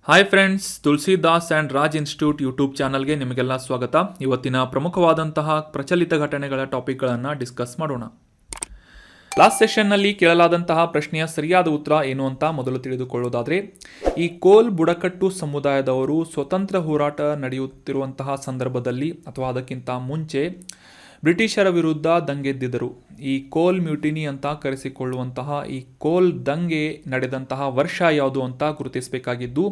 Hi friends, Tulsidas and Raj institute YouTube ಚಾನಲ್ಗೆ ನಿಮಗೆಲ್ಲ ಸ್ವಾಗತ. ಇವತ್ತಿನ ಪ್ರಮುಖವಾದಂತಹ ಪ್ರಚಲಿತ ಘಟನೆಗಳ ಟಾಪಿಕ್ಗಳನ್ನು ಡಿಸ್ಕಸ್ ಮಾಡೋಣ. ಲಾಸ್ಟ್ ಸೆಷನ್ನಲ್ಲಿ ಕೇಳಲಾದಂತಹ ಪ್ರಶ್ನೆಯ ಸರಿಯಾದ ಉತ್ತರ ಏನು ಅಂತ ಮೊದಲು ತಿಳಿದುಕೊಳ್ಳೋದಾದರೆ, ಈ ಕೋಲ್ ಬುಡಕಟ್ಟು ಸಮುದಾಯದವರು ಸ್ವತಂತ್ರ ಹೋರಾಟ ನಡೆಯುತ್ತಿರುವಂತಹ ಸಂದರ್ಭದಲ್ಲಿ ಅಥವಾ ಅದಕ್ಕಿಂತ ಮುಂಚೆ ಬ್ರಿಟಿಷರ ವಿರುದ್ಧ ದಂಗೆದ್ದಿದ್ದರು. ಈ ಕೋಲ್ ಮ್ಯೂಟಿನಿ ಅಂತ ಕರೆಸಿಕೊಳ್ಳುವಂತಹ ಈ ಕೋಲ್ ದಂಗೆ ನಡೆದಂತಹ ವರ್ಷ ಯಾವುದು ಅಂತ ಗುರುತಿಸಬೇಕಾಗಿದ್ದು,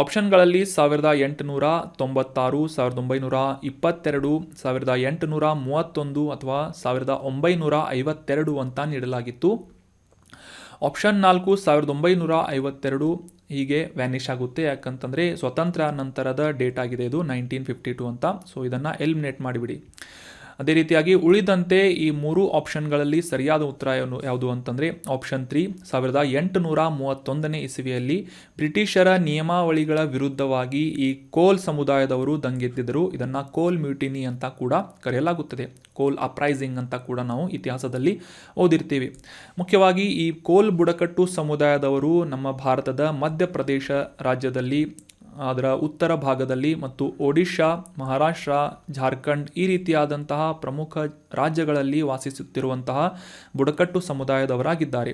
ಆಪ್ಷನ್ಗಳಲ್ಲಿ 1896, 1922, 1831 ಅಥವಾ 1952 ಅಂತ ನೀಡಲಾಗಿತ್ತು. ಆಪ್ಷನ್ 4 1952 ಹೀಗೆ ವ್ಯಾನಿಷ್ ಆಗುತ್ತೆ, ಯಾಕಂತಂದರೆ ಸ್ವತಂತ್ರ ನಂತರದ ಡೇಟ್ ಆಗಿದೆ ಇದು 1952 ಅಂತ. ಸೊ ಇದನ್ನು ಎಲಿಮಿನೇಟ್ ಮಾಡಿಬಿಡಿ. ಅದೇ ರೀತಿಯಾಗಿ ಉಳಿದಂತೆ ಈ ಮೂರು ಆಪ್ಷನ್ಗಳಲ್ಲಿ ಸರಿಯಾದ ಉತ್ತರ ಯಾವುದು ಅಂತಂದರೆ ಆಪ್ಷನ್ 3 1831 ಇಸವಿಯಲ್ಲಿ ಬ್ರಿಟಿಷರ ನಿಯಮಾವಳಿಗಳ ವಿರುದ್ಧವಾಗಿ ಈ ಕೋಲ್ ಸಮುದಾಯದವರು ದಂಗೆದ್ದಿದ್ದರು. ಇದನ್ನು ಕೋಲ್ ಮ್ಯೂಟಿನಿ ಅಂತ ಕೂಡ ಕರೆಯಲಾಗುತ್ತದೆ. ಕೋಲ್ ಅಪ್ರೈಸಿಂಗ್ ಅಂತ ಕೂಡ ನಾವು ಇತಿಹಾಸದಲ್ಲಿ ಓದಿರ್ತೀವಿ. ಮುಖ್ಯವಾಗಿ ಈ ಕೋಲ್ ಬುಡಕಟ್ಟು ಸಮುದಾಯದವರು ನಮ್ಮ ಭಾರತದ ಮಧ್ಯಪ್ರದೇಶ ರಾಜ್ಯದಲ್ಲಿ, ಅದರ ಉತ್ತರ ಭಾಗದಲ್ಲಿ ಮತ್ತು ಒಡಿಶಾ, ಮಹಾರಾಷ್ಟ್ರ, ಜಾರ್ಖಂಡ್ ಈ ರೀತಿಯಾದಂತಹ ಪ್ರಮುಖ ರಾಜ್ಯಗಳಲ್ಲಿ ವಾಸಿಸುತ್ತಿರುವಂತಹ ಬುಡಕಟ್ಟು ಸಮುದಾಯದವರಾಗಿದ್ದಾರೆ.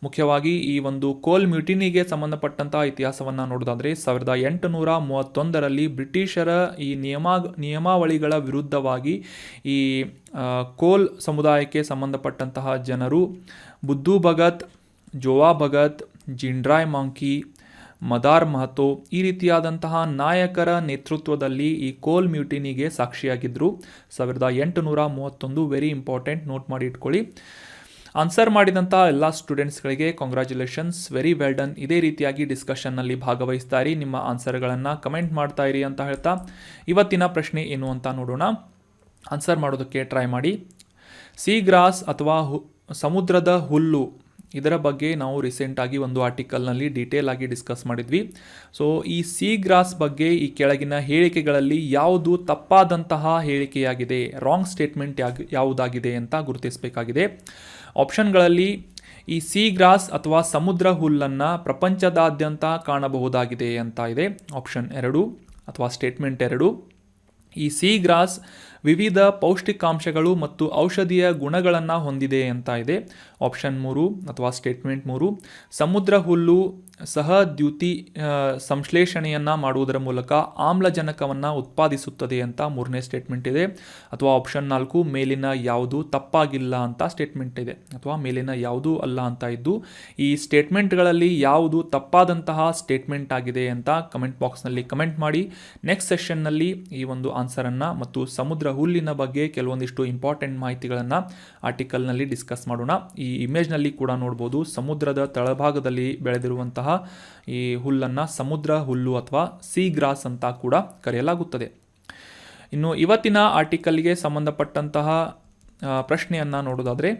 ಮುಖ್ಯವಾಗಿ ಈ ಒಂದು ಕೋಲ್ ಮ್ಯೂಟಿನಿಗೆ ಸಂಬಂಧಪಟ್ಟಂತಹ ಇತಿಹಾಸವನ್ನು ನೋಡೋದಾದರೆ 1831 ಬ್ರಿಟಿಷರ ಈ ನಿಯಮಾವಳಿಗಳ ವಿರುದ್ಧವಾಗಿ ಈ ಕೋಲ್ ಸಮುದಾಯಕ್ಕೆ ಸಂಬಂಧಪಟ್ಟಂತಹ ಜನರು ಬುದ್ದು ಭಗತ್, ಜೋವಾ ಭಗತ್, ಜಿಂಡ್ರಾಯ್ ಮಾಂಕಿ, ಮದಾರ್ ಮಹತೋ ಈ ರೀತಿಯಾದಂತಹ ನಾಯಕರ ನೇತೃತ್ವದಲ್ಲಿ ಈ ಕೋಲ್ ಮ್ಯೂಟಿನಿಗೆ ಸಾಕ್ಷಿಯಾಗಿದ್ದರು. 1831 ವೆರಿ ಇಂಪಾರ್ಟೆಂಟ್, ನೋಟ್ ಮಾಡಿ ಇಟ್ಕೊಳ್ಳಿ. ಆನ್ಸರ್ ಮಾಡಿದಂಥ ಎಲ್ಲ ಸ್ಟೂಡೆಂಟ್ಸ್ಗಳಿಗೆ ಕಾಂಗ್ರ್ಯಾಚುಲೇಷನ್ಸ್, ವೆರಿ ವೆಲ್ ಡನ್. ಇದೇ ರೀತಿಯಾಗಿ ಡಿಸ್ಕಷನ್ನಲ್ಲಿ ಭಾಗವಹಿಸ್ತಾ ಇರಿ, ನಿಮ್ಮ ಆನ್ಸರ್ಗಳನ್ನು ಕಮೆಂಟ್ ಮಾಡ್ತಾ ಇರಿ ಅಂತ ಹೇಳ್ತಾ ಇವತ್ತಿನ ಪ್ರಶ್ನೆ ಏನು ಅಂತ ನೋಡೋಣ. ಆನ್ಸರ್ ಮಾಡೋದಕ್ಕೆ ಟ್ರೈ ಮಾಡಿ. ಸೀ ಗ್ರಾಸ್ ಅಥವಾ ಸಮುದ್ರದ ಹುಲ್ಲು, ಇದರ ಬಗ್ಗೆ ನಾವು ರೀಸೆಂಟಾಗಿ ಒಂದು ಆರ್ಟಿಕಲ್ನಲ್ಲಿ ಡೀಟೇಲ್ ಆಗಿ ಡಿಸ್ಕಸ್ ಮಾಡಿದ್ವಿ. ಸೊ ಈ ಸೀ ಗ್ರಾಸ್ ಬಗ್ಗೆ ಈ ಕೆಳಗಿನ ಹೇಳಿಕೆಗಳಲ್ಲಿ ಯಾವುದು ತಪ್ಪಾದಂತಹ ಹೇಳಿಕೆಯಾಗಿದೆ, ರಾಂಗ್ ಸ್ಟೇಟ್ಮೆಂಟ್ ಯಾವುದಾಗಿದೆ ಅಂತ ಗುರುತಿಸಬೇಕಾಗಿದೆ. ಆಪ್ಷನ್ಗಳಲ್ಲಿ ಈ ಸೀ ಗ್ರಾಸ್ ಅಥವಾ ಸಮುದ್ರ ಹುಲ್ಲನ್ನು ಪ್ರಪಂಚದಾದ್ಯಂತ ಕಾಣಬಹುದಾಗಿದೆ ಅಂತ ಇದೆ. ಆಪ್ಷನ್ 2 ಅಥವಾ ಸ್ಟೇಟ್ಮೆಂಟ್ 2. ಈ ಸೀ ಗ್ರಾಸ್ ವಿವಿಧ ಪೌಷ್ಟಿಕಾಂಶಗಳು ಮತ್ತು ಔಷಧೀಯ ಗುಣಗಳನ್ನು ಹೊಂದಿದೆ ಅಂತ ಇದೆ. ಆಪ್ಷನ್ 3 ಅಥವಾ ಸ್ಟೇಟ್ಮೆಂಟ್ 3. ಸಮುದ್ರ ಹುಲ್ಲು ಸಹದ್ಯುತಿ ಸಂಶ್ಲೇಷಣೆಯನ್ನು ಮಾಡುವುದರ ಮೂಲಕ ಆಮ್ಲಜನಕವನ್ನು ಉತ್ಪಾದಿಸುತ್ತದೆ ಅಂತ 3ನೇ ಸ್ಟೇಟ್ಮೆಂಟ್ ಇದೆ. ಅಥವಾ ಆಪ್ಷನ್ 4 ಮೇಲಿನ ಯಾವುದು ತಪ್ಪಾಗಿಲ್ಲ ಅಂತ ಸ್ಟೇಟ್ಮೆಂಟ್ ಇದೆ, ಅಥವಾ ಮೇಲಿನ ಯಾವುದೂ ಅಲ್ಲ ಅಂತ ಇದ್ದು, ಈ ಸ್ಟೇಟ್ಮೆಂಟ್ಗಳಲ್ಲಿ ಯಾವುದು ತಪ್ಪಾದಂತಹ ಸ್ಟೇಟ್ಮೆಂಟ್ ಆಗಿದೆ ಅಂತ ಕಮೆಂಟ್ ಬಾಕ್ಸ್ನಲ್ಲಿ ಕಮೆಂಟ್ ಮಾಡಿ. ನೆಕ್ಸ್ಟ್ ಸೆಷನ್ನಲ್ಲಿ ಈ ಒಂದು ಆನ್ಸರನ್ನು ಮತ್ತು ಸಮುದ್ರ ಹುಲ್ಲಿನ ಬಗ್ಗೆ ಕೆಲವೊಂದಿಷ್ಟು ಇಂಪಾರ್ಟೆಂಟ್ ಮಾಹಿತಿಗಳನ್ನು ಆರ್ಟಿಕಲ್ನಲ್ಲಿ ಡಿಸ್ಕಸ್ ಮಾಡೋಣ. ಈ ಇಮೇಜ್ನಲ್ಲಿ ಕೂಡ ನೋಡ್ಬೋದು, ಸಮುದ್ರದ ತಳಭಾಗದಲ್ಲಿ ಬೆಳೆದಿರುವಂತಹ ಈ ಹುಲ್ಲನ್ನು ಸಮುದ್ರ ಹುಲ್ಲು ಅಥವಾ ಸೀ ಗ್ರಾಸ್ ಅಂತ ಕೂಡ ಕರೆಯಲಾಗುತ್ತದೆ. ಇನ್ನು ಇವತ್ತಿನ ಆರ್ಟಿಕಲ್ಗೆ ಸಂಬಂಧಪಟ್ಟಂತಹ ಪ್ರಶ್ನೆಯನ್ನು ನೋಡೋದಾದರೆ,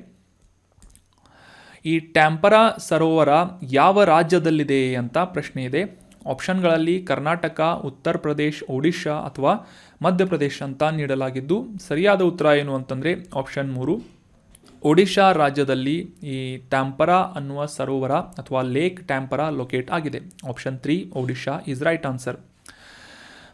ಈ ಟ್ಯಾಂಪರಾ ಸರೋವರ ಯಾವ ರಾಜ್ಯದಲ್ಲಿದೆ ಅಂತ ಪ್ರಶ್ನೆ ಇದೆ. ಆಪ್ಷನ್ಗಳಲ್ಲಿ ಕರ್ನಾಟಕ, ಉತ್ತರ ಪ್ರದೇಶ್, ಒಡಿಶಾ ಅಥವಾ ಮಧ್ಯಪ್ರದೇಶ ಅಂತ ನೀಡಲಾಗಿದ್ದು, ಸರಿಯಾದ ಉತ್ತರ ಏನು ಅಂತಂದರೆ ಆಪ್ಷನ್ 3 ಒಡಿಶಾ ರಾಜ್ಯದಲ್ಲಿ ಈ ಟ್ಯಾಂಪರಾ ಅನ್ನುವ ಸರೋವರ ಅಥವಾ ಲೇಕ್ ಟ್ಯಾಂಪರಾ ಲೊಕೇಟ್ ಆಗಿದೆ. Option 3 Odisha is right answer.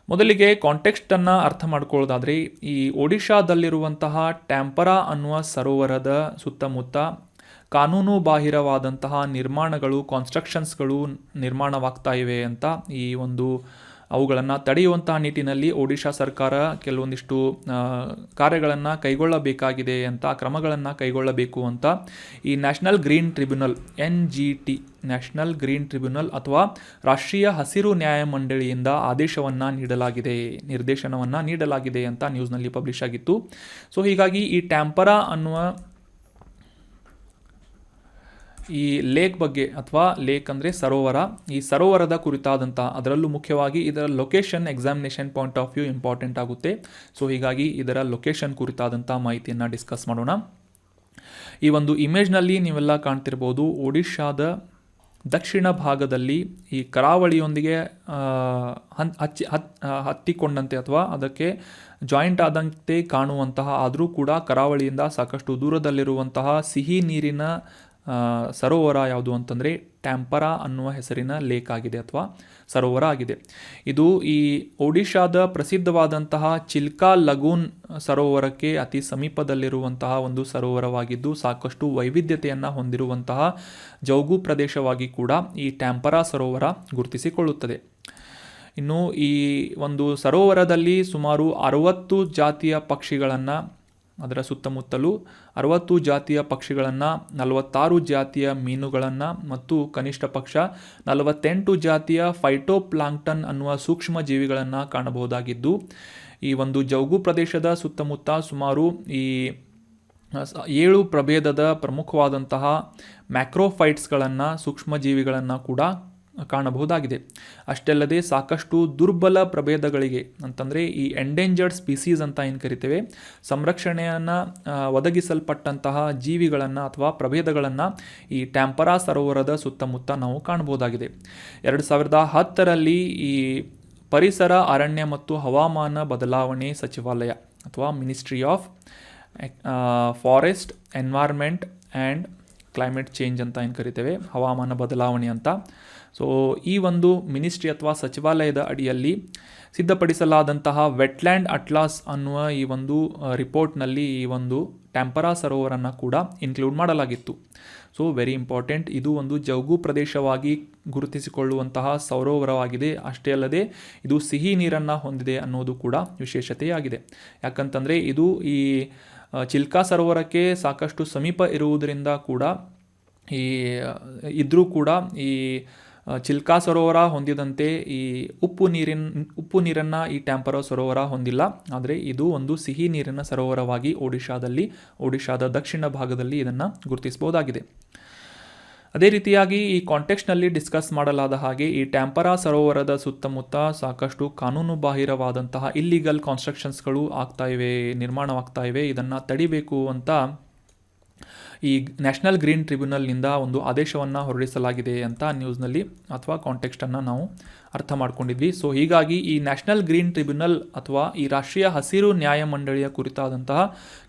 ಮೊದಲಿಗೆ ಕಾಂಟೆಕ್ಸ್ಟನ್ನು ಅರ್ಥ ಮಾಡ್ಕೊಳ್ಳೋದಾದರೆ, ಈ ಒಡಿಶಾದಲ್ಲಿರುವಂತಹ ಟ್ಯಾಂಪರಾ ಅನ್ನುವ ಸರೋವರದ ಸುತ್ತಮುತ್ತ ಕಾನೂನು ಬಾಹಿರವಾದಂತಹ ನಿರ್ಮಾಣಗಳು, ಕಾನ್ಸ್ಟ್ರಕ್ಷನ್ಸ್ಗಳು ನಿರ್ಮಾಣವಾಗ್ತಾ ಇವೆ ಅಂತ ಈ ಒಂದು ಅವುಗಳನ್ನು ತಡೆಯುವಂತಹ ನಿಟ್ಟಿನಲ್ಲಿ ಒಡಿಶಾ ಸರ್ಕಾರ ಕೆಲವೊಂದಿಷ್ಟು ಕಾರ್ಯಗಳನ್ನು ಕೈಗೊಳ್ಳಬೇಕಾಗಿದೆ ಅಂತ, ಕ್ರಮಗಳನ್ನು ಕೈಗೊಳ್ಳಬೇಕು ಅಂತ ಈ national green tribunal NGT national green tribunal ಅಥವಾ ರಾಷ್ಟ್ರೀಯ ಹಸಿರು ನ್ಯಾಯಮಂಡಳಿಯಿಂದ ಆದೇಶವನ್ನು ನೀಡಲಾಗಿದೆ, ನಿರ್ದೇಶನವನ್ನು ನೀಡಲಾಗಿದೆ ಅಂತ ನ್ಯೂಸ್ನಲ್ಲಿ ಪಬ್ಲಿಷ್ ಆಗಿತ್ತು. ಸೊ ಹೀಗಾಗಿ ಈ ಟ್ಯಾಂಪರಾ ಅನ್ನುವ ಈ ಲೇಕ್ ಬಗ್ಗೆ, ಅಥವಾ ಲೇಕ್ ಅಂದರೆ ಸರೋವರ, ಈ ಸರೋವರದ ಕುರಿತಾದಂಥ, ಅದರಲ್ಲೂ ಮುಖ್ಯವಾಗಿ ಇದರ location examination point of view important ಆಗುತ್ತೆ. ಸೊ ಹೀಗಾಗಿ ಇದರ ಲೊಕೇಶನ್ ಕುರಿತಾದಂಥ ಮಾಹಿತಿಯನ್ನು ಡಿಸ್ಕಸ್ ಮಾಡೋಣ. ಈ ಒಂದು ಇಮೇಜ್ನಲ್ಲಿ ನೀವೆಲ್ಲ ಕಾಣ್ತಿರ್ಬೋದು, ಒಡಿಶಾದ ದಕ್ಷಿಣ ಭಾಗದಲ್ಲಿ ಈ ಕರಾವಳಿಯೊಂದಿಗೆ ಹತ್ತಿಕೊಂಡಂತೆ ಅಥವಾ ಅದಕ್ಕೆ ಜಾಯಿಂಟ್ ಆದಂತೆ ಕಾಣುವಂತಹ, ಆದರೂ ಕೂಡ ಕರಾವಳಿಯಿಂದ ಸಾಕಷ್ಟು ದೂರದಲ್ಲಿರುವಂತಹ ಸಿಹಿ ನೀರಿನ ಸರೋವರ ಯಾವುದು ಅಂತಂದರೆ ಟ್ಯಾಂಪರಾ ಅನ್ನುವ ಹೆಸರಿನ ಲೇಕ್ ಆಗಿದೆ ಅಥವಾ ಸರೋವರ ಆಗಿದೆ. ಇದು ಈ ಒಡಿಶಾದ ಪ್ರಸಿದ್ಧವಾದಂತಹ ಚಿಲ್ಕಾ ಲಗೂನ್ ಸರೋವರಕ್ಕೆ ಅತಿ ಸಮೀಪದಲ್ಲಿರುವಂತಹ ಒಂದು ಸರೋವರವಾಗಿದ್ದು ಸಾಕಷ್ಟು ವೈವಿಧ್ಯತೆಯನ್ನು ಹೊಂದಿರುವಂತಹ ಜೌಗು ಪ್ರದೇಶವಾಗಿ ಕೂಡ ಈ ಟ್ಯಾಂಪರಾ ಸರೋವರ ಗುರುತಿಸಿಕೊಳ್ಳುತ್ತದೆ. ಇನ್ನು ಈ ಒಂದು ಸರೋವರದಲ್ಲಿ ಸುಮಾರು 60 ಜಾತಿಯ ಪಕ್ಷಿಗಳನ್ನು, ಅದರ ಸುತ್ತಮುತ್ತಲೂ 60 ಜಾತಿಯ ಪಕ್ಷಿಗಳನ್ನು, 46 ಜಾತಿಯ ಮೀನುಗಳನ್ನು ಮತ್ತು ಕನಿಷ್ಠ ಪಕ್ಷ 48 ಜಾತಿಯ ಫೈಟೋಪ್ಲಾಂಕ್ಟನ್ ಅನ್ನುವ ಸೂಕ್ಷ್ಮ ಜೀವಿಗಳನ್ನು ಕಾಣಬಹುದಾಗಿದ್ದು, ಈ ಒಂದು ಜೌಗು ಪ್ರದೇಶದ ಸುತ್ತಮುತ್ತ ಸುಮಾರು ಈ 7 ಪ್ರಭೇದದ ಪ್ರಮುಖವಾದಂತಹ ಮ್ಯಾಕ್ರೋಫೈಟ್ಸ್ಗಳನ್ನು, ಸೂಕ್ಷ್ಮ ಜೀವಿಗಳನ್ನು ಕೂಡ ಕಾಣಬಹುದಾಗಿದೆ. ಅಷ್ಟೇ ಅಲ್ಲದೆ ಸಾಕಷ್ಟು ದುರ್ಬಲ ಪ್ರಭೇದಗಳಿಗೆ ಅಂತಂದರೆ ಈ ಎಂಡೇಂಜರ್ಡ್ ಸ್ಪೀಸೀಸ್ ಅಂತ ಏನು ಕರಿತೇವೆ, ಸಂರಕ್ಷಣೆಯನ್ನು ಒದಗಿಸಲ್ಪಟ್ಟಂತಹ ಜೀವಿಗಳನ್ನು ಅಥವಾ ಪ್ರಭೇದಗಳನ್ನು ಈ ಟ್ಯಾಂಪರಾ ಸರೋವರದ ಸುತ್ತಮುತ್ತ ನಾವು ಕಾಣಬಹುದಾಗಿದೆ. 2010ರಲ್ಲಿ ಈ ಪರಿಸರ, ಅರಣ್ಯ ಮತ್ತು ಹವಾಮಾನ ಬದಲಾವಣೆ ಸಚಿವಾಲಯ ಅಥವಾ ministry of forest, environment and climate change ಅಂತ ಏನು ಕರಿತೇವೆ, ಹವಾಮಾನ ಬದಲಾವಣೆ ಅಂತ. ಸೊ ಈ ಒಂದು ಮಿನಿಸ್ಟ್ರಿ ಅಥವಾ ಸಚಿವಾಲಯದ ಅಡಿಯಲ್ಲಿ ಸಿದ್ಧಪಡಿಸಲಾದಂತಹ ವೆಟ್ಲ್ಯಾಂಡ್ ಅಟ್ಲಾಸ್ ಅನ್ನುವ ಈ ಒಂದು ರಿಪೋರ್ಟ್ನಲ್ಲಿ ಈ ಒಂದು ಟ್ಯಾಂಪರಾ ಸರೋವರನ್ನು ಕೂಡ ಇನ್ಕ್ಲೂಡ್ ಮಾಡಲಾಗಿತ್ತು. ಸೊ ವೆರಿ ಇಂಪಾರ್ಟೆಂಟ್, ಇದು ಒಂದು ಜೌಗು ಪ್ರದೇಶವಾಗಿ ಗುರುತಿಸಿಕೊಳ್ಳುವಂತಹ ಸರೋವರವಾಗಿದೆ. ಅಷ್ಟೇ ಅಲ್ಲದೆ ಇದು ಸಿಹಿ ನೀರನ್ನು ಹೊಂದಿದೆ ಅನ್ನೋದು ಕೂಡ ವಿಶೇಷತೆಯಾಗಿದೆ. ಯಾಕಂತಂದರೆ ಇದು ಈ ಚಿಲ್ಕಾ ಸರೋವರಕ್ಕೆ ಸಾಕಷ್ಟು ಸಮೀಪ ಇರುವುದರಿಂದ ಕೂಡ ಇದ್ರೂ ಕೂಡ ಈ ಚಿಲ್ಕಾ ಸರೋವರ ಹೊಂದಿದಂತೆ ಈ ಉಪ್ಪು ನೀರನ್ನು ಈ ಟ್ಯಾಂಪರಾ ಸರೋವರ ಹೊಂದಿಲ್ಲ. ಆದರೆ ಇದು ಒಂದು ಸಿಹಿ ನೀರಿನ ಸರೋವರವಾಗಿ ಒಡಿಶಾದ ದಕ್ಷಿಣ ಭಾಗದಲ್ಲಿ ಇದನ್ನು ಗುರುತಿಸಬಹುದಾಗಿದೆ. ಅದೇ ರೀತಿಯಾಗಿ ಈ ಕಾಂಟೆಕ್ಸ್ಟ್ನಲ್ಲಿ ಡಿಸ್ಕಸ್ ಮಾಡಲಾದ ಹಾಗೆ ಈ ಟ್ಯಾಂಪರಾ ಸರೋವರದ ಸುತ್ತಮುತ್ತ ಸಾಕಷ್ಟು ಕಾನೂನುಬಾಹಿರವಾದಂತಹ ಇಲ್ಲಿಗಲ್ ಕಾನ್ಸ್ಟ್ರಕ್ಷನ್ಸ್ಗಳು ನಿರ್ಮಾಣವಾಗ್ತಾ ಇವೆ. ಇದನ್ನು ತಡಿಬೇಕು ಅಂತ ಈ ನ್ಯಾಷನಲ್ ಗ್ರೀನ್ ಟ್ರಿಬ್ಯುನಲ್ನಿಂದ ಒಂದು ಆದೇಶವನ್ನು ಹೊರಡಿಸಲಾಗಿದೆ ಅಂತ ನ್ಯೂಸ್ನಲ್ಲಿ ಅಥವಾ ಕಾಂಟೆಕ್ಸ್ಟನ್ನು ನಾವು ಅರ್ಥ ಮಾಡ್ಕೊಂಡಿದ್ವಿ. ಸೊ ಹೀಗಾಗಿ ಈ ನ್ಯಾಷನಲ್ ಗ್ರೀನ್ ಟ್ರಿಬ್ಯುನಲ್ ಅಥವಾ ಈ ರಾಷ್ಟ್ರೀಯ ಹಸಿರು ನ್ಯಾಯಮಂಡಳಿಯ ಕುರಿತಾದಂತಹ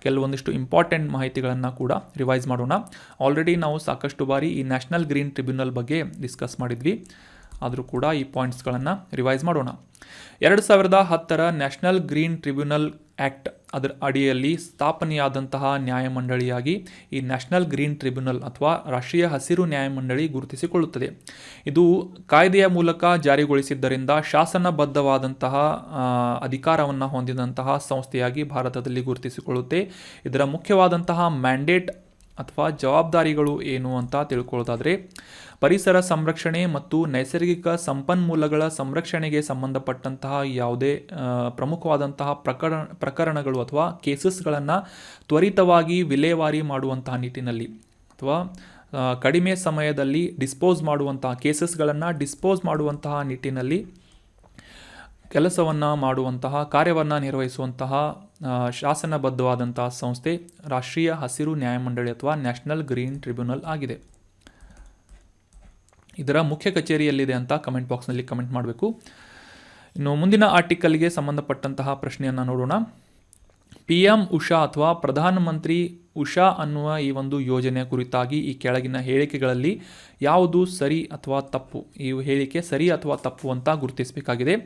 ಕೆಲವೊಂದಿಷ್ಟು ಇಂಪಾರ್ಟೆಂಟ್ ಮಾಹಿತಿಗಳನ್ನು ಕೂಡ ರಿವೈಸ್ ಮಾಡೋಣ. ಆಲ್ರೆಡಿ ನಾವು ಸಾಕಷ್ಟು ಬಾರಿ ಈ ನ್ಯಾಷನಲ್ ಗ್ರೀನ್ ಟ್ರಿಬ್ಯುನಲ್ ಬಗ್ಗೆ ಡಿಸ್ಕಸ್ ಮಾಡಿದ್ವಿ, ಆದರೂ ಕೂಡ ಈ ಪಾಯಿಂಟ್ಸ್ಗಳನ್ನು ರಿವೈಸ್ ಮಾಡೋಣ. 2010ರ ನ್ಯಾಷನಲ್ ಗ್ರೀನ್ ಟ್ರಿಬ್ಯುನಲ್ ಆ್ಯಕ್ಟ್ ಅದರ ಅಡಿಯಲ್ಲಿ ಸ್ಥಾಪನೆಯಾದಂತಹ ನ್ಯಾಯಮಂಡಳಿಯಾಗಿ ಈ ನ್ಯಾಷನಲ್ ಗ್ರೀನ್ ಟ್ರಿಬ್ಯುನಲ್ ಅಥವಾ ರಾಷ್ಟ್ರೀಯ ಹಸಿರು ನ್ಯಾಯಮಂಡಳಿ ಗುರುತಿಸಿಕೊಳ್ಳುತ್ತದೆ. ಇದು ಕಾಯ್ದೆಯ ಮೂಲಕ ಜಾರಿಗೊಳಿಸಿದ್ದರಿಂದ ಶಾಸನಬದ್ಧವಾದಂತಹ ಅಧಿಕಾರವನ್ನು ಹೊಂದಿದಂತಹ ಸಂಸ್ಥೆಯಾಗಿ ಭಾರತದಲ್ಲಿ ಗುರುತಿಸಿಕೊಳ್ಳುತ್ತೆ. ಇದರ ಮುಖ್ಯವಾದಂತಹ ಮ್ಯಾಂಡೇಟ್ ಅಥವಾ ಜವಾಬ್ದಾರಿಗಳು ಏನು ಅಂತ ತಿಳ್ಕೊಳ್ಳೋದಾದರೆ, ಪರಿಸರ ಸಂರಕ್ಷಣೆ ಮತ್ತು ನೈಸರ್ಗಿಕ ಸಂಪನ್ಮೂಲಗಳ ಸಂರಕ್ಷಣೆಗೆ ಸಂಬಂಧಪಟ್ಟಂತಹ ಯಾವುದೇ ಪ್ರಮುಖವಾದಂತಹ ಪ್ರಕರಣಗಳು ಅಥವಾ ಕೇಸಸ್ಗಳನ್ನು ತ್ವರಿತವಾಗಿ ವಿಲೇವಾರಿ ಮಾಡುವಂತಹ ನಿಟ್ಟಿನಲ್ಲಿ ಅಥವಾ ಕಡಿಮೆ ಸಮಯದಲ್ಲಿ ಕೇಸಸ್ಗಳನ್ನು ಡಿಸ್ಪೋಸ್ ಮಾಡುವಂತಹ ನಿಟ್ಟಿನಲ್ಲಿ ಕೆಲಸವನ್ನು ಮಾಡುವಂತಹ, ಕಾರ್ಯವನ್ನು ನಿರ್ವಹಿಸುವಂತಹ ಶಾಸನಬದ್ಧವಾದಂತಹ ಸಂಸ್ಥೆ ರಾಷ್ಟ್ರೀಯ ಹಸಿರು ನ್ಯಾಯಮಂಡಳಿ ಅಥವಾ ನ್ಯಾಷನಲ್ ಗ್ರೀನ್ ಟ್ರಿಬ್ಯುನಲ್ ಆಗಿದೆ. ಇದರ ಮುಖ್ಯ ಕಚೇರಿಯಲ್ಲಿದೆ ಅಂತ ಕಮೆಂಟ್ ಬಾಕ್ಸ್ನಲ್ಲಿ ಕಮೆಂಟ್ ಮಾಡಬೇಕು. ಇನ್ನು ಮುಂದಿನ ಆರ್ಟಿಕಲ್ಗೆ ಸಂಬಂಧಪಟ್ಟಂತಹ ಪ್ರಶ್ನೆಯನ್ನು ನೋಡೋಣ. PM ಉಷಾ ಅಥವಾ ಪ್ರಧಾನಮಂತ್ರಿ ಉಷಾ ಅನ್ನುವ ಈ ಒಂದು ಯೋಜನೆಯ ಕುರಿತಾಗಿ ಈ ಕೆಳಗಿನ ಹೇಳಿಕೆಗಳಲ್ಲಿ ಯಾವುದು ಸರಿ ಅಥವಾ ತಪ್ಪು? ಈ ಹೇಳಿಕೆ ಸರಿ ಅಥವಾ ತಪ್ಪು ಅಂತ ಗುರುತಿಸಬೇಕಾಗಿದೆ.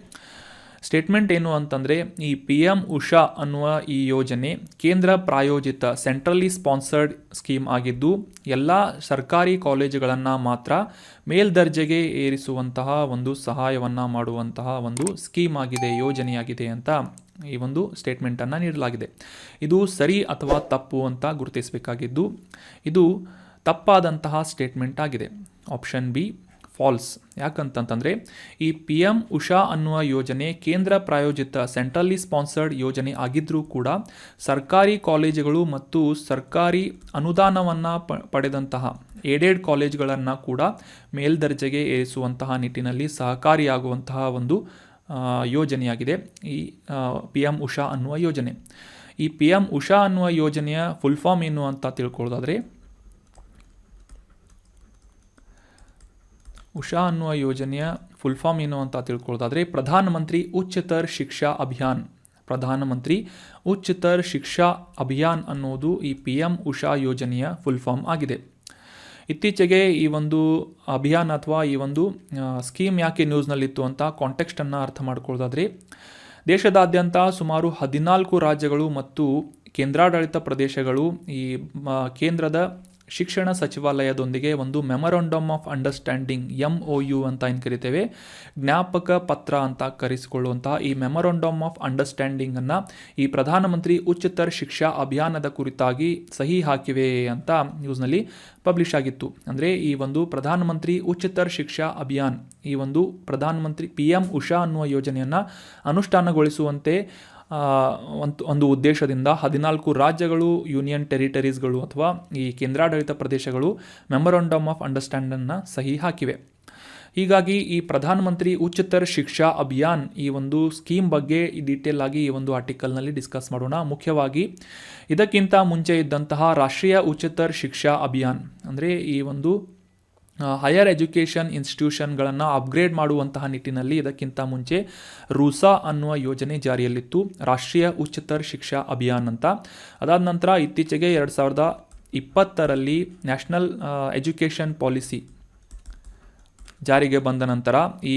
ಸ್ಟೇಟ್ಮೆಂಟ್ ಏನು ಅಂತಂದರೆ, ಈ PM ಉಷಾ ಅನ್ನುವ ಈ ಯೋಜನೆ ಕೇಂದ್ರ ಪ್ರಾಯೋಜಿತ ಸೆಂಟ್ರಲಿ ಸ್ಪಾನ್ಸರ್ಡ್ ಸ್ಕೀಮ್ ಆಗಿದ್ದು ಎಲ್ಲ ಸರ್ಕಾರಿ ಕಾಲೇಜುಗಳನ್ನು ಮಾತ್ರ ಮೇಲ್ದರ್ಜೆಗೆ ಏರಿಸುವಂತಹ ಒಂದು ಸಹಾಯವನ್ನು ಮಾಡುವಂತಹ ಒಂದು ಸ್ಕೀಮ್ ಆಗಿದೆ, ಯೋಜನೆಯಾಗಿದೆ ಅಂತ ಈ ಒಂದು ಸ್ಟೇಟ್ಮೆಂಟನ್ನು ನೀಡಲಾಗಿದೆ. ಇದು ಸರಿ ಅಥವಾ ತಪ್ಪು ಅಂತ ಗುರುತಿಸಬೇಕಾಗಿದ್ದು ಇದು ತಪ್ಪಾದಂತಹ ಸ್ಟೇಟ್ಮೆಂಟ್ ಆಗಿದೆ. Option B false. ಯಾಕಂತಂದರೆ ಈ PM ಉಷಾ ಅನ್ನುವ ಯೋಜನೆ ಕೇಂದ್ರ ಪ್ರಾಯೋಜಿತ ಸೆಂಟ್ರಲಿ ಸ್ಪಾನ್ಸರ್ಡ್ ಯೋಜನೆ ಆಗಿದ್ದರೂ ಕೂಡ ಸರ್ಕಾರಿ ಕಾಲೇಜುಗಳು ಮತ್ತು ಸರ್ಕಾರಿ ಅನುದಾನವನ್ನು ಪಡೆದಂತಹ ಏಡೆಡ್ ಕಾಲೇಜುಗಳನ್ನು ಕೂಡ ಮೇಲ್ದರ್ಜೆಗೆ ಏರಿಸುವಂತಹ ನಿಟ್ಟಿನಲ್ಲಿ ಸಹಕಾರಿಯಾಗುವಂತಹ ಒಂದು ಯೋಜನೆಯಾಗಿದೆ ಈ PM ಉಷಾ ಅನ್ನುವ ಯೋಜನೆ. ಈ PM ಉಷಾ ಅನ್ನುವ ಯೋಜನೆಯ ಫುಲ್ ಫಾರ್ಮ್ ಏನು ಅಂತ ತಿಳ್ಕೊಳ್ಳೋದಾದರೆ, ಉಷಾ ಅನ್ನುವ ಯೋಜನೆಯ ಫುಲ್ ಫಾರ್ಮ್ ಏನು ಅಂತ ತಿಳ್ಕೊಳ್ಳೋದಾದರೆ ಪ್ರಧಾನಮಂತ್ರಿ ಉಚ್ಚತರ ಶಿಕ್ಷಾ ಅಭಿಯಾನ್. ಪ್ರಧಾನಮಂತ್ರಿ ಉಚ್ಚತರ ಶಿಕ್ಷಾ ಅಭಿಯಾನ್ ಅನ್ನೋದು ಈ PM ಉಷಾ ಯೋಜನೆಯ ಫುಲ್ ಫಾರ್ಮ್ ಆಗಿದೆ. ಇತ್ತೀಚೆಗೆ ಈ ಒಂದು ಅಭಿಯಾನ ಅಥವಾ ಈ ಒಂದು ಸ್ಕೀಮ್ ಯಾಕೆ ನ್ಯೂಸ್ನಲ್ಲಿತ್ತು ಅಂತ ಕಾಂಟೆಕ್ಸ್ಟನ್ನು ಅರ್ಥ ಮಾಡ್ಕೊಳ್ಳೋದಾದ್ರೆ, ದೇಶದಾದ್ಯಂತ ಸುಮಾರು 14 ರಾಜ್ಯಗಳು ಮತ್ತು ಕೇಂದ್ರಾಡಳಿತ ಪ್ರದೇಶಗಳು ಈ ಕೇಂದ್ರದ ಶಿಕ್ಷಣ ಸಚಿವಾಲಯದೊಂದಿಗೆ ಒಂದು ಮೆಮೊರಂಡಮ್ ಆಫ್ ಅಂಡರ್ಸ್ಟ್ಯಾಂಡಿಂಗ್ MOU ಅಂತ ಏನು ಕರಿತೇವೆ, ಜ್ಞಾಪಕ ಪತ್ರ ಅಂತ ಕರೆಸಿಕೊಳ್ಳುವಂತಹ ಈ ಮೆಮೊರಂಡಮ್ ಆಫ್ ಅಂಡರ್ಸ್ಟ್ಯಾಂಡಿಂಗನ್ನು ಈ ಪ್ರಧಾನಮಂತ್ರಿ ಉಚ್ಚತರ ಶಿಕ್ಷಾ ಅಭಿಯಾನದ ಕುರಿತಾಗಿ ಸಹಿ ಹಾಕಿವೆ ಅಂತ ನ್ಯೂಸ್ನಲ್ಲಿ ಪಬ್ಲಿಷ್ ಆಗಿತ್ತು. ಅಂದರೆ ಈ ಒಂದು ಪ್ರಧಾನಮಂತ್ರಿ ಉಚ್ಚತರ ಶಿಕ್ಷಾ ಅಭಿಯಾನ್, ಈ ಒಂದು ಪ್ರಧಾನಮಂತ್ರಿ PM ಉಷಾ ಅನ್ನುವ ಯೋಜನೆಯನ್ನು ಅನುಷ್ಠಾನಗೊಳಿಸುವಂತೆ ಒಂದು ಉದ್ದೇಶದಿಂದ 14 ರಾಜ್ಯಗಳು, ಯೂನಿಯನ್ ಟೆರಿಟರೀಸ್ಗಳು ಅಥವಾ ಈ ಕೇಂದ್ರಾಡಳಿತ ಪ್ರದೇಶಗಳು ಮೆಮೊರಂಡಮ್ ಆಫ್ ಅಂಡರ್ಸ್ಟ್ಯಾಂಡನ್ನು ಸಹಿ ಹಾಕಿವೆ. ಹೀಗಾಗಿ ಈ ಪ್ರಧಾನಮಂತ್ರಿ ಉಚ್ಚತರ ಶಿಕ್ಷಾ ಅಭಿಯಾನ್ ಈ ಒಂದು ಸ್ಕೀಮ್ ಬಗ್ಗೆ ಡೀಟೇಲ್ ಆಗಿ ಈ ಒಂದು ಆರ್ಟಿಕಲ್ನಲ್ಲಿ ಡಿಸ್ಕಸ್ ಮಾಡೋಣ. ಮುಖ್ಯವಾಗಿ ಇದಕ್ಕಿಂತ ಮುಂಚೆ ಇದ್ದಂತಹ ರಾಷ್ಟ್ರೀಯ ಉಚ್ಚತರ ಶಿಕ್ಷಾ ಅಭಿಯಾನ್ ಅಂದರೆ ಈ ಒಂದು ಹೈಯರ್ ಎಜುಕೇಷನ್ ಇನ್ಸ್ಟಿಟ್ಯೂಷನ್ಗಳನ್ನು ಅಪ್ಗ್ರೇಡ್ ಮಾಡುವಂತಹ ನಿಟ್ಟಿನಲ್ಲಿ ಇದಕ್ಕಿಂತ ಮುಂಚೆ ರೂಸಾ ಅನ್ನುವ ಯೋಜನೆ ಜಾರಿಯಲ್ಲಿತ್ತು, ರಾಷ್ಟ್ರೀಯ ಉಚ್ಚತರ ಶಿಕ್ಷಾ ಅಭಿಯಾನ್ ಅಂತ. ಅದಾದ ನಂತರ ಇತ್ತೀಚೆಗೆ 2020ರಲ್ಲಿ ನ್ಯಾಷನಲ್ ಎಜುಕೇಷನ್ ಪಾಲಿಸಿ ಜಾರಿಗೆ ಬಂದ ನಂತರ ಈ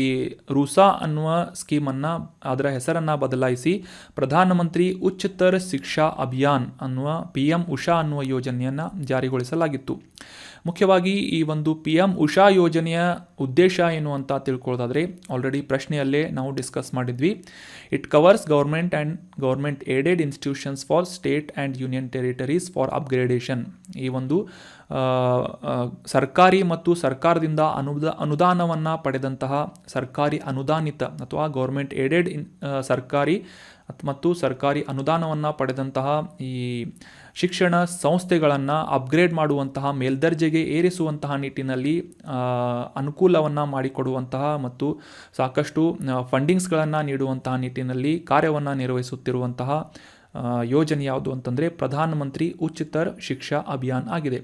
ರೂಸಾ ಅನ್ನುವ ಸ್ಕೀಮನ್ನು, ಅದರ ಹೆಸರನ್ನು ಬದಲಾಯಿಸಿ ಪ್ರಧಾನಮಂತ್ರಿ ಉಚ್ಚತರ ಶಿಕ್ಷಾ ಅಭಿಯಾನ್ ಅನ್ನುವ PM ಉಷಾ ಅನ್ನುವ ಯೋಜನೆಯನ್ನು ಜಾರಿಗೊಳಿಸಲಾಗಿತ್ತು. ಮುಖ್ಯವಾಗಿ ಈ ಒಂದು PM ಉಷಾ ಯೋಜನೆಯ ಉದ್ದೇಶ ಏನು ಅಂತ ತಿಳ್ಕೊಳ್ಳೋದಾದರೆ, ಆಲ್ರೆಡಿ ಪ್ರಶ್ನೆಯಲ್ಲೇ ನಾವು ಡಿಸ್ಕಸ್ ಮಾಡಿದ್ವಿ. It covers government and government aided institutions for state and union territories for upgradation. ಈ ಒಂದು ಸರ್ಕಾರಿ ಮತ್ತು ಸರ್ಕಾರದಿಂದ ಅನುದಾನವನ್ನು ಪಡೆದಂತಹ ಸರ್ಕಾರಿ ಅನುದಾನಿತ ಅಥವಾ ಗೌರ್ಮೆಂಟ್ ಏಡೆಡ್ ಸರ್ಕಾರಿ ಮತ್ತು ಸರ್ಕಾರಿ ಅನುದಾನವನ್ನು ಪಡೆದಂತಹ ಈ ಶಿಕ್ಷಣ ಸಂಸ್ಥೆಗಳನ್ನು ಅಪ್ಗ್ರೇಡ್ ಮಾಡುವಂತಹ, ಮೇಲ್ದರ್ಜೆಗೆ ಏರಿಸುವಂತಹ ನಿಟ್ಟಿನಲ್ಲಿ ಅನುಕೂಲವನ್ನು ಮಾಡಿಕೊಡುವಂತಹ ಮತ್ತು ಸಾಕಷ್ಟು ಫಂಡಿಂಗ್ಸ್ಗಳನ್ನು ನೀಡುವಂತಹ ನಿಟ್ಟಿನಲ್ಲಿ ಕಾರ್ಯವನ್ನು ನಿರ್ವಹಿಸುತ್ತಿರುವಂತಹ ಯೋಜನೆ ಯಾವುದು ಅಂತಂದರೆ ಪ್ರಧಾನಮಂತ್ರಿ ಉಚ್ಚತರ ಶಿಕ್ಷಾ ಅಭಿಯಾನ್ ಆಗಿದೆ.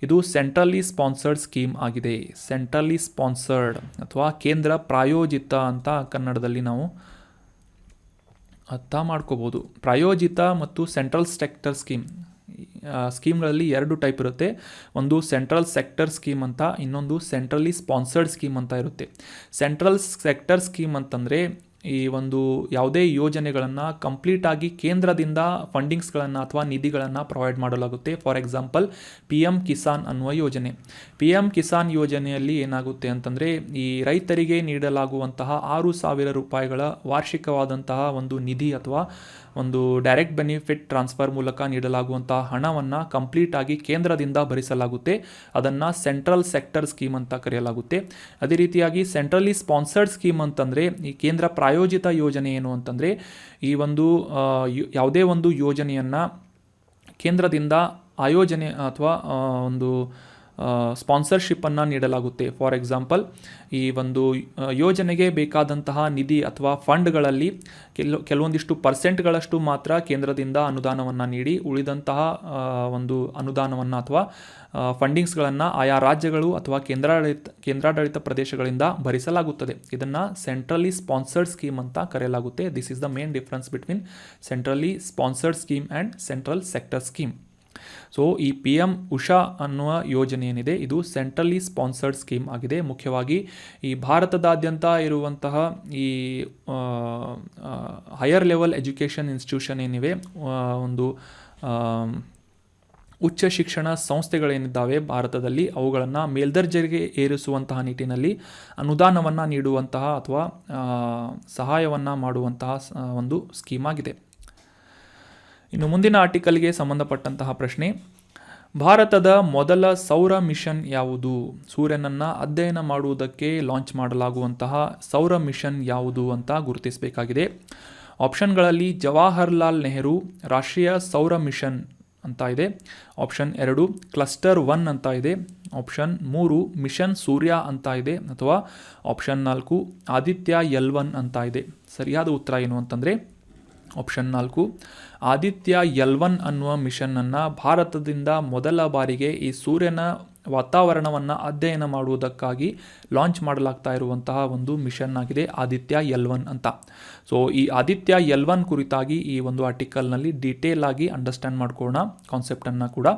ಇದು ಸೆಂಟ್ರಲಿ ಸ್ಪಾನ್ಸರ್ಡ್ ಸ್ಕೀಮ್ ಆಗಿದೆ. ಸೆಂಟ್ರಲಿ ಸ್ಪಾನ್ಸರ್ಡ್ ಅಥವಾ ಕೇಂದ್ರ ಪ್ರಾಯೋಜಿತ ಅಂತ ಕನ್ನಡದಲ್ಲಿ ನಾವು ಅರ್ಥ ಮಾಡ್ಕೋಬೋದು. ಪ್ರಾಯೋಜಿತ ಮತ್ತು ಸೆಂಟ್ರಲ್ ಸೆಕ್ಟರ್ ಸ್ಕೀಮ್ಗಳಲ್ಲಿ 2 ಟೈಪ್ ಇರುತ್ತೆ. ಒಂದು ಸೆಂಟ್ರಲ್ ಸೆಕ್ಟರ್ ಸ್ಕೀಮ್ ಅಂತ, ಇನ್ನೊಂದು ಸೆಂಟ್ರಲಿ ಸ್ಪಾನ್ಸರ್ಡ್ ಸ್ಕೀಮ್ ಅಂತ ಇರುತ್ತೆ. ಸೆಂಟ್ರಲ್ ಸೆಕ್ಟರ್ ಸ್ಕೀಮ್ ಅಂತಂದರೆ ಈ ಒಂದು ಯಾವುದೇ ಯೋಜನೆಗಳನ್ನು ಕಂಪ್ಲೀಟಾಗಿ ಕೇಂದ್ರದಿಂದ ಫಂಡಿಂಗ್ಸ್ಗಳನ್ನು ಅಥವಾ ನಿಧಿಗಳನ್ನು ಪ್ರೊವೈಡ್ ಮಾಡಲಾಗುತ್ತೆ. ಫಾರ್ ಎಕ್ಸಾಂಪಲ್ PM ಕಿಸಾನ್ ಅನ್ನುವ ಯೋಜನೆ. PM ಕಿಸಾನ್ ಯೋಜನೆಯಲ್ಲಿ ಏನಾಗುತ್ತೆ ಅಂತಂದರೆ, ಈ ರೈತರಿಗೆ ನೀಡಲಾಗುವಂತಹ 6,000 ರೂಪಾಯಿಗಳ ವಾರ್ಷಿಕವಾದಂತಹ ಒಂದು ನಿಧಿ ಅಥವಾ ಒಂದು ಡೈರೆಕ್ಟ್ ಬೆನಿಫಿಟ್ ಟ್ರಾನ್ಸ್ಫರ್ ಮೂಲಕ ನೀಡಲಾಗುವಂತಹ ಹಣವನ್ನು ಕಂಪ್ಲೀಟಾಗಿ ಕೇಂದ್ರದಿಂದ ಭರಿಸಲಾಗುತ್ತೆ. ಅದನ್ನು ಸೆಂಟ್ರಲ್ ಸೆಕ್ಟರ್ ಸ್ಕೀಮ್ ಅಂತ ಕರೆಯಲಾಗುತ್ತೆ. ಅದೇ ರೀತಿಯಾಗಿ ಸೆಂಟ್ರಲಿ ಸ್ಪಾನ್ಸರ್ಡ್ ಸ್ಕೀಮ್ ಅಂತಂದರೆ ಈ ಕೇಂದ್ರ ಪ್ರಾಯೋಜಿತ ಯೋಜನೆ ಏನು ಅಂತಂದರೆ, ಈ ಒಂದು ಯಾವುದೇ ಒಂದು ಯೋಜನೆಯನ್ನು ಕೇಂದ್ರದಿಂದ ಆಯೋಜನೆ ಅಥವಾ ಒಂದು ಸ್ಪಾನ್ಸರ್ಶಿಪ್ಪನ್ನು ನೀಡಲಾಗುತ್ತೆ. ಫಾರ್ ಎಕ್ಸಾಂಪಲ್ ಈ ಒಂದು ಯೋಜನೆಗೆ ಬೇಕಾದಂತಹ ನಿಧಿ ಅಥವಾ ಫಂಡ್ಗಳಲ್ಲಿ ಕೆಲವೊಂದಿಷ್ಟು ಪರ್ಸೆಂಟ್ಗಳಷ್ಟು ಮಾತ್ರ ಕೇಂದ್ರದಿಂದ ಅನುದಾನವನ್ನು ನೀಡಿ ಉಳಿದಂತಹ ಒಂದು ಅನುದಾನವನ್ನು ಅಥವಾ ಫಂಡಿಂಗ್ಸ್ಗಳನ್ನು ಆಯಾ ರಾಜ್ಯಗಳು ಅಥವಾ ಕೇಂದ್ರಾಡಳಿತ ಪ್ರದೇಶಗಳಿಂದ ಭರಿಸಲಾಗುತ್ತದೆ. ಇದನ್ನು ಸೆಂಟ್ರಲಿ ಸ್ಪಾನ್ಸರ್ಡ್ ಸ್ಕೀಮ್ ಅಂತ ಕರೆಯಲಾಗುತ್ತೆ. This is the main difference between centrally sponsored scheme and central sector scheme. So ಈ PM ಉಷಾ ಅನ್ನುವ ಯೋಜನೆ ಏನಿದೆ ಇದು ಸೆಂಟ್ರಲಿ ಸ್ಪಾನ್ಸರ್ಡ್ ಸ್ಕೀಮ್ ಆಗಿದೆ. ಮುಖ್ಯವಾಗಿ ಈ ಭಾರತದಾದ್ಯಂತ ಇರುವಂತಹ ಈ ಹೈಯರ್ ಲೆವೆಲ್ ಎಜುಕೇಷನ್ ಇನ್ಸ್ಟಿಟ್ಯೂಷನ್ ಏನಿವೆ, ಒಂದು ಉಚ್ಚ ಶಿಕ್ಷಣ ಸಂಸ್ಥೆಗಳೇನಿದ್ದಾವೆ ಭಾರತದಲ್ಲಿ, ಅವುಗಳನ್ನು ಮೇಲ್ದರ್ಜೆಗೆ ಏರಿಸುವಂತಹ ನಿಟ್ಟಿನಲ್ಲಿ ಅನುದಾನವನ್ನು ನೀಡುವಂತಹ ಅಥವಾ ಸಹಾಯವನ್ನು ಮಾಡುವಂತಹ ಒಂದು ಸ್ಕೀಮ್ ಆಗಿದೆ. ಇನ್ನು ಮುಂದಿನ ಆರ್ಟಿಕಲ್ಗೆ ಸಂಬಂಧಪಟ್ಟಂತಹ ಪ್ರಶ್ನೆ, ಭಾರತದ ಮೊದಲ ಸೌರ ಮಿಷನ್ ಯಾವುದು? ಸೂರ್ಯನನ್ನು ಅಧ್ಯಯನ ಮಾಡುವುದಕ್ಕೆ ಲಾಂಚ್ ಮಾಡಲಾಗುವಂತಹ ಸೌರ ಮಿಷನ್ ಯಾವುದು ಅಂತ ಗುರುತಿಸಬೇಕಾಗಿದೆ. ಆಪ್ಷನ್ಗಳಲ್ಲಿ ಜವಾಹರ್ಲಾಲ್ ನೆಹರು ರಾಷ್ಟ್ರೀಯ ಸೌರ ಮಿಷನ್ ಅಂತ ಇದೆ. ಆಪ್ಷನ್ 2 ಕ್ಲಸ್ಟರ್ 1 ಅಂತ ಇದೆ. ಆಪ್ಷನ್ 3 ಮಿಷನ್ ಸೂರ್ಯ ಅಂತ ಇದೆ. ಅಥವಾ ಆಪ್ಷನ್ 4 ಆದಿತ್ಯ L1 ಅಂತ ಇದೆ. ಸರಿಯಾದ ಉತ್ತರ ಏನು ಅಂತಂದರೆ ಆಪ್ಷನ್ 4 ಆದಿತ್ಯ L1 ಅನ್ನುವ ಮಿಷನ್ನನ್ನು ಭಾರತದಿಂದ ಮೊದಲ ಬಾರಿಗೆ ಈ ಸೂರ್ಯನ ವಾತಾವರಣವನ್ನು ಅಧ್ಯಯನ ಮಾಡುವುದಕ್ಕಾಗಿ ಲಾಂಚ್ ಮಾಡಲಾಗ್ತಾ ಇರುವಂತಹ ಒಂದು ಮಿಷನ್ ಆಗಿದೆ ಆದಿತ್ಯ L1 ಅಂತ. ಸೊ ಈ ಆದಿತ್ಯ L1 ಕುರಿತಾಗಿ ಈ ಒಂದು ಆರ್ಟಿಕಲ್ನಲ್ಲಿ ಡೀಟೇಲ್ ಆಗಿ ಅಂಡರ್ಸ್ಟ್ಯಾಂಡ್ ಮಾಡ್ಕೊಳ್ಳೋಣ ಕಾನ್ಸೆಪ್ಟನ್ನು ಕೂಡ.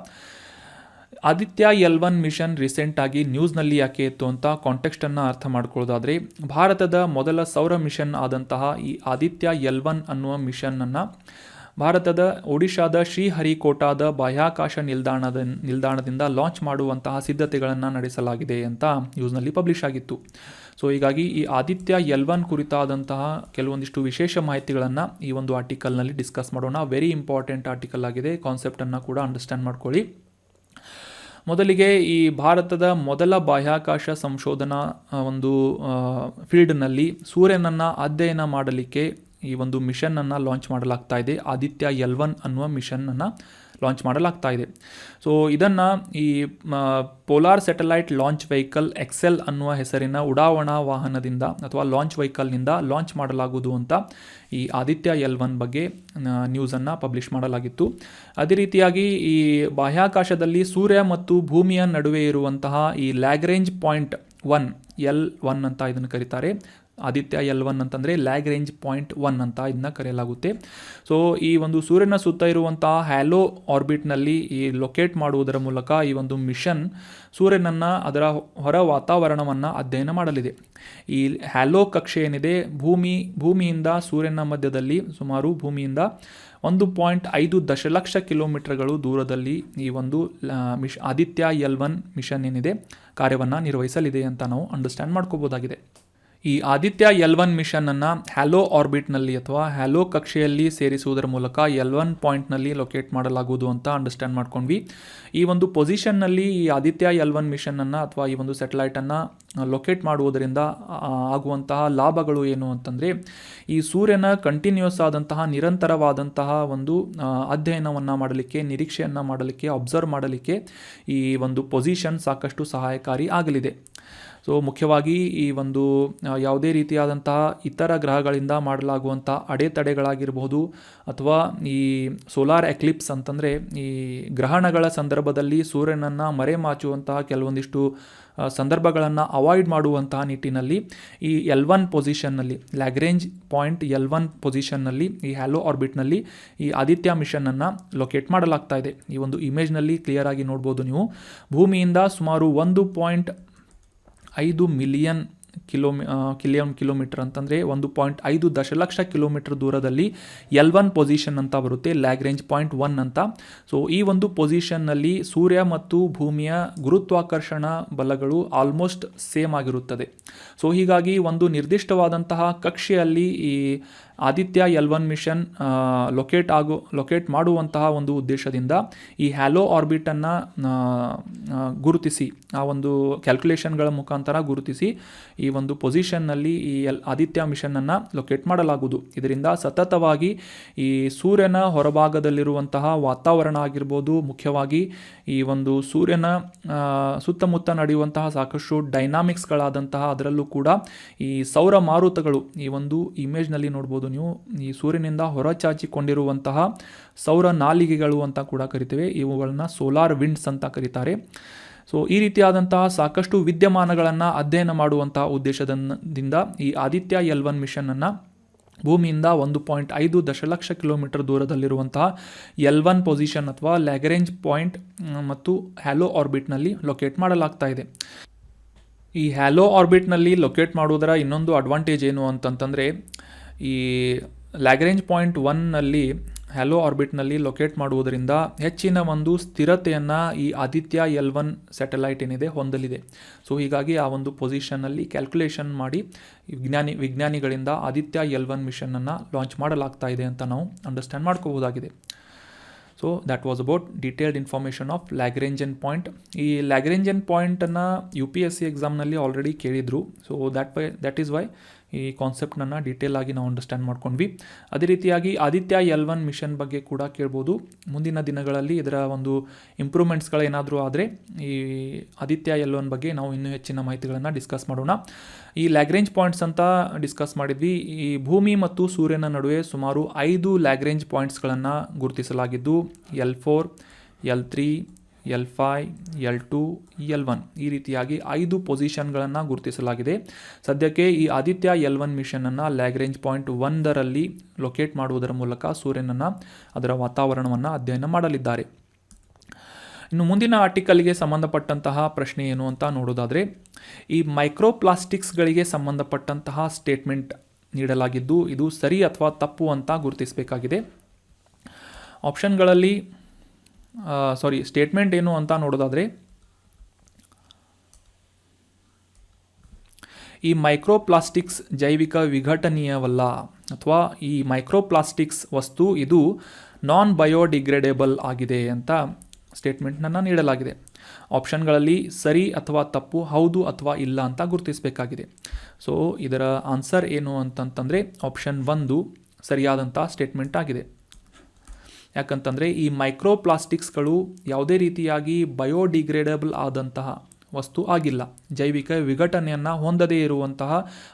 ಆದಿತ್ಯ L1 ಮಿಷನ್ ರೀಸೆಂಟಾಗಿ ನ್ಯೂಸ್ನಲ್ಲಿ ಯಾಕೆ ಇತ್ತು ಅಂತ ಕಾಂಟೆಕ್ಸ್ಟನ್ನು ಅರ್ಥ ಮಾಡ್ಕೊಳ್ಳೋದಾದರೆ, ಭಾರತದ ಮೊದಲ ಸೌರ ಮಿಷನ್ ಆದಂತಹ ಈ ಆದಿತ್ಯ L1 ಅನ್ನುವ ಮಿಷನ್ನನ್ನು ಭಾರತದ ಒಡಿಶಾದ ಶ್ರೀಹರಿಕೋಟಾದ ಬಾಹ್ಯಾಕಾಶ ನಿಲ್ದಾಣದಿಂದ ಲಾಂಚ್ ಮಾಡುವಂತಹ ಸಿದ್ಧತೆಗಳನ್ನು ನಡೆಸಲಾಗಿದೆ ಅಂತ ನ್ಯೂಸ್ನಲ್ಲಿ ಪಬ್ಲಿಷ್ ಆಗಿತ್ತು. ಸೊ ಹೀಗಾಗಿ ಈ ಆದಿತ್ಯ L1 ಕುರಿತಾದಂತಹ ಕೆಲವೊಂದಿಷ್ಟು ವಿಶೇಷ ಮಾಹಿತಿಗಳನ್ನು ಈ ಒಂದು ಆರ್ಟಿಕಲ್ನಲ್ಲಿ ಡಿಸ್ಕಸ್ ಮಾಡೋಣ. ವೆರಿ ಇಂಪಾರ್ಟೆಂಟ್ ಆರ್ಟಿಕಲ್ ಆಗಿದೆ, ಕಾನ್ಸೆಪ್ಟನ್ನು ಕೂಡ ಅಂಡರ್ಸ್ಟ್ಯಾಂಡ್ ಮಾಡ್ಕೊಳ್ಳಿ. ಮೊದಲಿಗೆ ಈ ಭಾರತದ ಮೊದಲ ಬಾಹ್ಯಾಕಾಶ ಸಂಶೋಧನಾ ಒಂದು ಫೀಲ್ಡ್ನಲ್ಲಿ ಸೂರ್ಯನನ್ನು ಅಧ್ಯಯನ ಮಾಡಲಿಕ್ಕೆ ಈ ಒಂದು ಮಿಷನ್ನನ್ನು ಲಾಂಚ್ ಮಾಡಲಾಗ್ತಾ ಇದೆ. ಆದಿತ್ಯ L1 ಅನ್ನುವ ಮಿಷನ್ನನ್ನು ಲಾಂಚ್ ಮಾಡಲಾಗ್ತಾ ಇದೆ. ಸೊ ಇದನ್ನು ಈ polar satellite launch vehicle XL ಅನ್ನುವ ಹೆಸರಿನ ಉಡಾವಣಾ ವಾಹನದಿಂದ ಅಥವಾ ಲಾಂಚ್ ವೆಹಿಕಲ್ನಿಂದ ಲಾಂಚ್ ಮಾಡಲಾಗುವುದು ಅಂತ ಈ ಆದಿತ್ಯ L1 ಬಗ್ಗೆ ನ್ಯೂಸನ್ನು ಪಬ್ಲಿಷ್ ಮಾಡಲಾಗಿತ್ತು. ಅದೇ ರೀತಿಯಾಗಿ ಈ ಬಾಹ್ಯಾಕಾಶದಲ್ಲಿ ಸೂರ್ಯ ಮತ್ತು ಭೂಮಿಯ ನಡುವೆ ಇರುವಂತಹ ಈ ಲ್ಯಾಗ್ರೇಂಜ್ ಪಾಯಿಂಟ್ 1 L1 ಅಂತ ಇದನ್ನು ಕರೀತಾರೆ. ಆದಿತ್ಯ L1 ಅಂತಂದರೆ ಲ್ಯಾಗ್ರೇಂಜ್ ಪಾಯಿಂಟ್ 1 ಅಂತ ಇದನ್ನ ಕರೆಯಲಾಗುತ್ತೆ. ಸೊ ಈ ಒಂದು ಸೂರ್ಯನ ಸುತ್ತ ಇರುವಂತಹ ಹ್ಯಾಲೋ ಆರ್ಬಿಟ್ನಲ್ಲಿ ಈ ಲೊಕೇಟ್ ಮಾಡುವುದರ ಮೂಲಕ ಈ ಒಂದು ಮಿಷನ್ ಸೂರ್ಯನನ್ನು ಅದರ ಹೊರ ವಾತಾವರಣವನ್ನು ಅಧ್ಯಯನ ಮಾಡಲಿದೆ. ಈ ಹ್ಯಾಲೋ ಕಕ್ಷೆ ಏನಿದೆ ಭೂಮಿಯಿಂದ ಸೂರ್ಯನ ಮಧ್ಯದಲ್ಲಿ ಸುಮಾರು ಭೂಮಿಯಿಂದ 1.5 ದಶಲಕ್ಷ ಕಿಲೋಮೀಟರ್ಗಳು ದೂರದಲ್ಲಿ ಈ ಒಂದು ಆದಿತ್ಯ L1 ಮಿಷನ್ ಏನಿದೆ ಕಾರ್ಯವನ್ನು ನಿರ್ವಹಿಸಲಿದೆ ಅಂತ ನಾವು ಅಂಡರ್ಸ್ಟ್ಯಾಂಡ್ ಮಾಡ್ಕೋಬೋದಾಗಿದೆ. ಈ ಆದಿತ್ಯ L1 ಮಿಷನನ್ನು ಹ್ಯಾಲೋ ಆರ್ಬಿಟ್ನಲ್ಲಿ ಅಥವಾ ಹ್ಯಾಲೋ ಕಕ್ಷೆಯಲ್ಲಿ ಸೇರಿಸುವುದರ ಮೂಲಕ L1 ಪಾಯಿಂಟ್ನಲ್ಲಿ ಲೊಕೇಟ್ ಮಾಡಲಾಗುವುದು ಅಂತ ಅಂಡರ್ಸ್ಟ್ಯಾಂಡ್ ಮಾಡ್ಕೊಂಡ್ವಿ. ಈ ಒಂದು ಪೊಸಿಷನ್ನಲ್ಲಿ ಈ ಆದಿತ್ಯ L1 ಮಿಷನನ್ನು ಅಥವಾ ಈ ಒಂದು ಸ್ಯಾಟಲೈಟನ್ನು ಲೊಕೇಟ್ ಮಾಡುವುದರಿಂದ ಆಗುವಂತಹ ಲಾಭಗಳು ಏನು ಅಂತಂದರೆ, ಈ ಸೂರ್ಯನ ಕಂಟಿನ್ಯೂಸ್ ಆದಂತಹ ನಿರಂತರವಾದಂತಹ ಒಂದು ಅಧ್ಯಯನವನ್ನು ಮಾಡಲಿಕ್ಕೆ, ನಿರೀಕ್ಷೆಯನ್ನು ಮಾಡಲಿಕ್ಕೆ, ಅಬ್ಸರ್ವ್ ಮಾಡಲಿಕ್ಕೆ ಈ ಒಂದು ಪೊಸಿಷನ್ ಸಾಕಷ್ಟು ಸಹಾಯಕಾರಿ ಆಗಲಿದೆ. ಸೊ ಮುಖ್ಯವಾಗಿ ಈ ಒಂದು ಯಾವುದೇ ರೀತಿಯಾದಂತಹ ಇತರ ಗ್ರಹಗಳಿಂದ ಮಾಡಲಾಗುವಂಥ ಅಡೆತಡೆಗಳಾಗಿರಬಹುದು ಅಥವಾ ಈ ಸೋಲಾರ್ ಎಕ್ಲಿಪ್ಸ್ ಅಂತಂದರೆ ಈ ಗ್ರಹಣಗಳ ಸಂದರ್ಭದಲ್ಲಿ ಸೂರ್ಯನನ್ನು ಮರೆಮಾಚುವಂತಹ ಕೆಲವೊಂದಿಷ್ಟು ಸಂದರ್ಭಗಳನ್ನು ಅವಾಯ್ಡ್ ಮಾಡುವಂತಹ ನಿಟ್ಟಿನಲ್ಲಿ ಈ L1 ಪೊಸಿಷನ್ನಲ್ಲಿ ಲ್ಯಾಗ್ರೇಂಜ್ ಪಾಯಿಂಟ್ L1 ಪೊಸಿಷನ್ನಲ್ಲಿ ಈ ಹ್ಯಾಲೋ ಆರ್ಬಿಟ್ನಲ್ಲಿ ಈ ಆದಿತ್ಯ ಮಿಷನನ್ನು ಲೊಕೇಟ್ ಮಾಡಲಾಗ್ತಾ ಇದೆ. ಈ ಒಂದು ಇಮೇಜ್ನಲ್ಲಿ ಕ್ಲಿಯರ್ ಆಗಿ ನೋಡ್ಬೋದು ನೀವು. ಭೂಮಿಯಿಂದ ಸುಮಾರು 1.5 ಮಿಲಿಯನ್ ಕಿಲೋಮೀಟರ್ ಅಂತಂದರೆ 1.5 ದಶಲಕ್ಷ ಕಿಲೋಮೀಟರ್ ದೂರದಲ್ಲಿ L1 ಪೊಸಿಷನ್ ಅಂತ ಬರುತ್ತೆ, ಲ್ಯಾಗ್ರೇಂಜ್ ಪಾಯಿಂಟ್ 1 ಅಂತ. ಸೊ ಈ ಒಂದು ಪೊಸಿಷನ್ನಲ್ಲಿ ಸೂರ್ಯ ಮತ್ತು ಭೂಮಿಯ ಗುರುತ್ವಾಕರ್ಷಣ ಬಲಗಳು ಆಲ್ಮೋಸ್ಟ್ ಸೇಮ್ ಆಗಿರುತ್ತದೆ. ಸೊ ಹೀಗಾಗಿ ಒಂದು ನಿರ್ದಿಷ್ಟವಾದಂತಹ ಕಕ್ಷೆಯಲ್ಲಿ ಈ ಆದಿತ್ಯ L1 ಮಿಷನ್ ಲೊಕೇಟ್ ಮಾಡುವಂತಹ ಒಂದು ಉದ್ದೇಶದಿಂದ ಈ ಹ್ಯಾಲೋ ಆರ್ಬಿಟನ್ನು ಗುರುತಿಸಿ ಆ ಒಂದು ಕ್ಯಾಲ್ಕುಲೇಷನ್ಗಳ ಮುಖಾಂತರ ಗುರುತಿಸಿ ಈ ಒಂದು ಪೊಸಿಷನ್ನಲ್ಲಿ ಈ ಆದಿತ್ಯ ಮಿಷನನ್ನು ಲೊಕೇಟ್ ಮಾಡಲಾಗುವುದು. ಇದರಿಂದ ಸತತವಾಗಿ ಈ ಸೂರ್ಯನ ಹೊರಭಾಗದಲ್ಲಿರುವಂತಹ ವಾತಾವರಣ ಆಗಿರ್ಬೋದು, ಮುಖ್ಯವಾಗಿ ಈ ಒಂದು ಸೂರ್ಯನ ಸುತ್ತಮುತ್ತ ನಡೆಯುವಂತಹ ಸಾಕಷ್ಟು ಡೈನಾಮಿಕ್ಸ್ಗಳಾದಂತಹ ಅದರಲ್ಲೂ ಕೂಡ ಈ ಸೌರ ಮಾರುತಗಳು ಈ ಒಂದು ಇಮೇಜ್ನಲ್ಲಿ ನೋಡ್ಬೋದು ನೀವು. ಈ ಸೂರ್ಯನಿಂದ ಹೊರಚಾಚಿಕೊಂಡಿರುವಂತಹ ಸೌರ ನಾಲಿಗೆಗಳು ಅಂತ ಕೂಡ ಕರಿತೇವೆ. ಇವುಗಳನ್ನ ಸೋಲಾರ್ ವಿಂಡ್ಸ್ ಅಂತ ಕರೀತಾರೆ. ಸೊ ಈ ರೀತಿಯಾದಂತಹ ಸಾಕಷ್ಟು ವಿದ್ಯಮಾನಗಳನ್ನು ಅಧ್ಯಯನ ಮಾಡುವಂತಹ ಉದ್ದೇಶದಿಂದ ಈ ಆದಿತ್ಯ L1 ಮಿಷನನ್ನು ಭೂಮಿಯಿಂದ 1.5 ದಶಲಕ್ಷ ಕಿಲೋಮೀಟರ್ ದೂರದಲ್ಲಿರುವಂತಹ L1 ಪೊಸಿಷನ್ ಅಥವಾ ಲ್ಯಾಗ್ರೇಂಜ್ ಪಾಯಿಂಟ್ ಮತ್ತು ಹ್ಯಾಲೋ ಆರ್ಬಿಟ್ನಲ್ಲಿ ಲೊಕೇಟ್ ಮಾಡಲಾಗ್ತಾ ಇದೆ. ಈ ಹ್ಯಾಲೋ ಆರ್ಬಿಟ್ನಲ್ಲಿ ಲೊಕೇಟ್ ಮಾಡುವುದರ ಇನ್ನೊಂದು ಅಡ್ವಾಂಟೇಜ್ ಏನು ಅಂತಂತಂದರೆ, ಈ ಲ್ಯಾಗ್ರೇಂಜ್ ಪಾಯಿಂಟ್ 1ನಲ್ಲಿ ಹ್ಯಾಲೋ ಆರ್ಬಿಟ್ನಲ್ಲಿ ಲೊಕೇಟ್ ಮಾಡುವುದರಿಂದ ಹೆಚ್ಚಿನ ಒಂದು ಸ್ಥಿರತೆಯನ್ನು ಈ ಆದಿತ್ಯ L1 ಸ್ಯಾಟಲೈಟ್ ಏನಿದೆ ಹೊಂದಲಿದೆ. ಸೊ ಹೀಗಾಗಿ ಆ ಒಂದು ಪೊಸಿಷನ್ನಲ್ಲಿ ಕ್ಯಾಲ್ಕುಲೇಷನ್ ಮಾಡಿ ವಿಜ್ಞಾನಿಗಳಿಂದ ಆದಿತ್ಯ L1 ಮಿಷನನ್ನು ಲಾಂಚ್ ಮಾಡಲಾಗ್ತಾ ಇದೆ ಅಂತ ನಾವು ಅಂಡರ್ಸ್ಟ್ಯಾಂಡ್ ಮಾಡ್ಕೋಬೋದಾಗಿದೆ. So that was about detailed information of Lagrangian point. ಈ ಲ್ಯಾಗ್ರೇಂಜನ್ ಪಾಯಿಂಟನ್ನು UPSC ಎಕ್ಸಾಮ್ನಲ್ಲಿ ಆಲ್ರೆಡಿ ಕೇಳಿದರು. ಸೊ ದ್ಯಾಟ್ ಈಸ್ ವೈ ಈ ಕಾನ್ಸೆಪ್ಟನ್ನು ಡೀಟೇಲ್ ಆಗಿ ನಾವು ಅಂಡರ್ಸ್ಟ್ಯಾಂಡ್ ಮಾಡ್ಕೊಂಡ್ವಿ. ಅದೇ ರೀತಿಯಾಗಿ ಆದಿತ್ಯ L1 ಮಿಷನ್ ಬಗ್ಗೆ ಕೂಡ ಕೇಳ್ಬೋದು. ಮುಂದಿನ ದಿನಗಳಲ್ಲಿ ಇದರ ಒಂದು ಇಂಪ್ರೂವ್ಮೆಂಟ್ಸ್ಗಳೇನಾದರೂ ಆದರೆ ಈ ಆದಿತ್ಯ L1 ಬಗ್ಗೆ ನಾವು ಇನ್ನೂ ಹೆಚ್ಚಿನ ಮಾಹಿತಿಗಳನ್ನು ಡಿಸ್ಕಸ್ ಮಾಡೋಣ. ಈ ಲ್ಯಾಗ್ರೇಂಜ್ ಪಾಯಿಂಟ್ಸ್ ಅಂತ ಡಿಸ್ಕಸ್ ಮಾಡಿದ್ವಿ. ಈ ಭೂಮಿ ಮತ್ತು ಸೂರ್ಯನ ನಡುವೆ ಸುಮಾರು 5 ಲ್ಯಾಗ್ರೇಂಜ್ ಪಾಯಿಂಟ್ಸ್ಗಳನ್ನು ಗುರುತಿಸಲಾಗಿದ್ದು L4, L3, L5, L2, L1 ಈ ರೀತಿಯಾಗಿ 5 ಪೊಸಿಷನ್ಗಳನ್ನು ಗುರುತಿಸಲಾಗಿದೆ. ಸದ್ಯಕ್ಕೆ ಈ ಆದಿತ್ಯ L1 ಮಿಷನನ್ನು ಲ್ಯಾಗ್ರೇಂಜ್ ಪಾಯಿಂಟ್ 1ರಲ್ಲಿ ಲೊಕೇಟ್ ಮಾಡುವುದರ ಮೂಲಕ ಸೂರ್ಯನನ್ನು ಅದರ ವಾತಾವರಣವನ್ನು ಅಧ್ಯಯನ ಮಾಡಲಿದ್ದಾರೆ. ಇನ್ನು ಮುಂದಿನ ಆರ್ಟಿಕಲ್ಗೆ ಸಂಬಂಧಪಟ್ಟಂತಹ ಪ್ರಶ್ನೆ ಏನು ಅಂತ ನೋಡೋದಾದರೆ, ಈ ಮೈಕ್ರೋಪ್ಲಾಸ್ಟಿಕ್ಸ್ಗಳಿಗೆ ಸಂಬಂಧಪಟ್ಟಂತಹ ಸ್ಟೇಟ್ಮೆಂಟ್ ನೀಡಲಾಗಿದ್ದು ಇದು ಸರಿ ಅಥವಾ ತಪ್ಪು ಅಂತ ಗುರುತಿಸಬೇಕಾಗಿದೆ. ಆಪ್ಷನ್ಗಳಲ್ಲಿ ಸ್ಟೇಟ್ಮೆಂಟ್ ಏನು ಅಂತ ನೋಡೋದಾದರೆ, ಈ ಮೈಕ್ರೋಪ್ಲಾಸ್ಟಿಕ್ಸ್ ಜೈವಿಕ ವಿಘಟನೀಯವಲ್ಲ ಅಥವಾ ಈ ಮೈಕ್ರೋಪ್ಲಾಸ್ಟಿಕ್ಸ್ ವಸ್ತು ಇದು ನಾನ್ ಬಯೋಡಿಗ್ರೇಡೇಬಲ್ ಆಗಿದೆ ಅಂತ ಸ್ಟೇಟ್ಮೆಂಟ್ನನ್ನು ನೀಡಲಾಗಿದೆ. ಆಪ್ಷನ್ಗಳಲ್ಲಿ ಸರಿ ಅಥವಾ ತಪ್ಪು, ಹೌದು ಅಥವಾ ಇಲ್ಲ ಅಂತ ಗುರುತಿಸಬೇಕಾಗಿದೆ. ಸೊ ಇದರ ಆನ್ಸರ್ ಏನು ಅಂತಂತಂದರೆ ಆಪ್ಷನ್ 1 ಸರಿಯಾದಂಥ ಸ್ಟೇಟ್ಮೆಂಟ್ ಆಗಿದೆ. ಯಾಕಂತಂದರೆ ಈ ಮೈಕ್ರೋಪ್ಲಾಸ್ಟಿಕ್ಸ್ಗಳು ಯಾವುದೇ ರೀತಿಯಾಗಿ ಬಯೋಡಿಗ್ರೇಡೇಬಲ್ ಆದಂತಹ ವಸ್ತು ಆಗಿಲ್ಲ. ಜೈವಿಕ ವಿಘಟನೆಯನ್ನು ಹೊಂದದೇ ಇರುವಂತಹ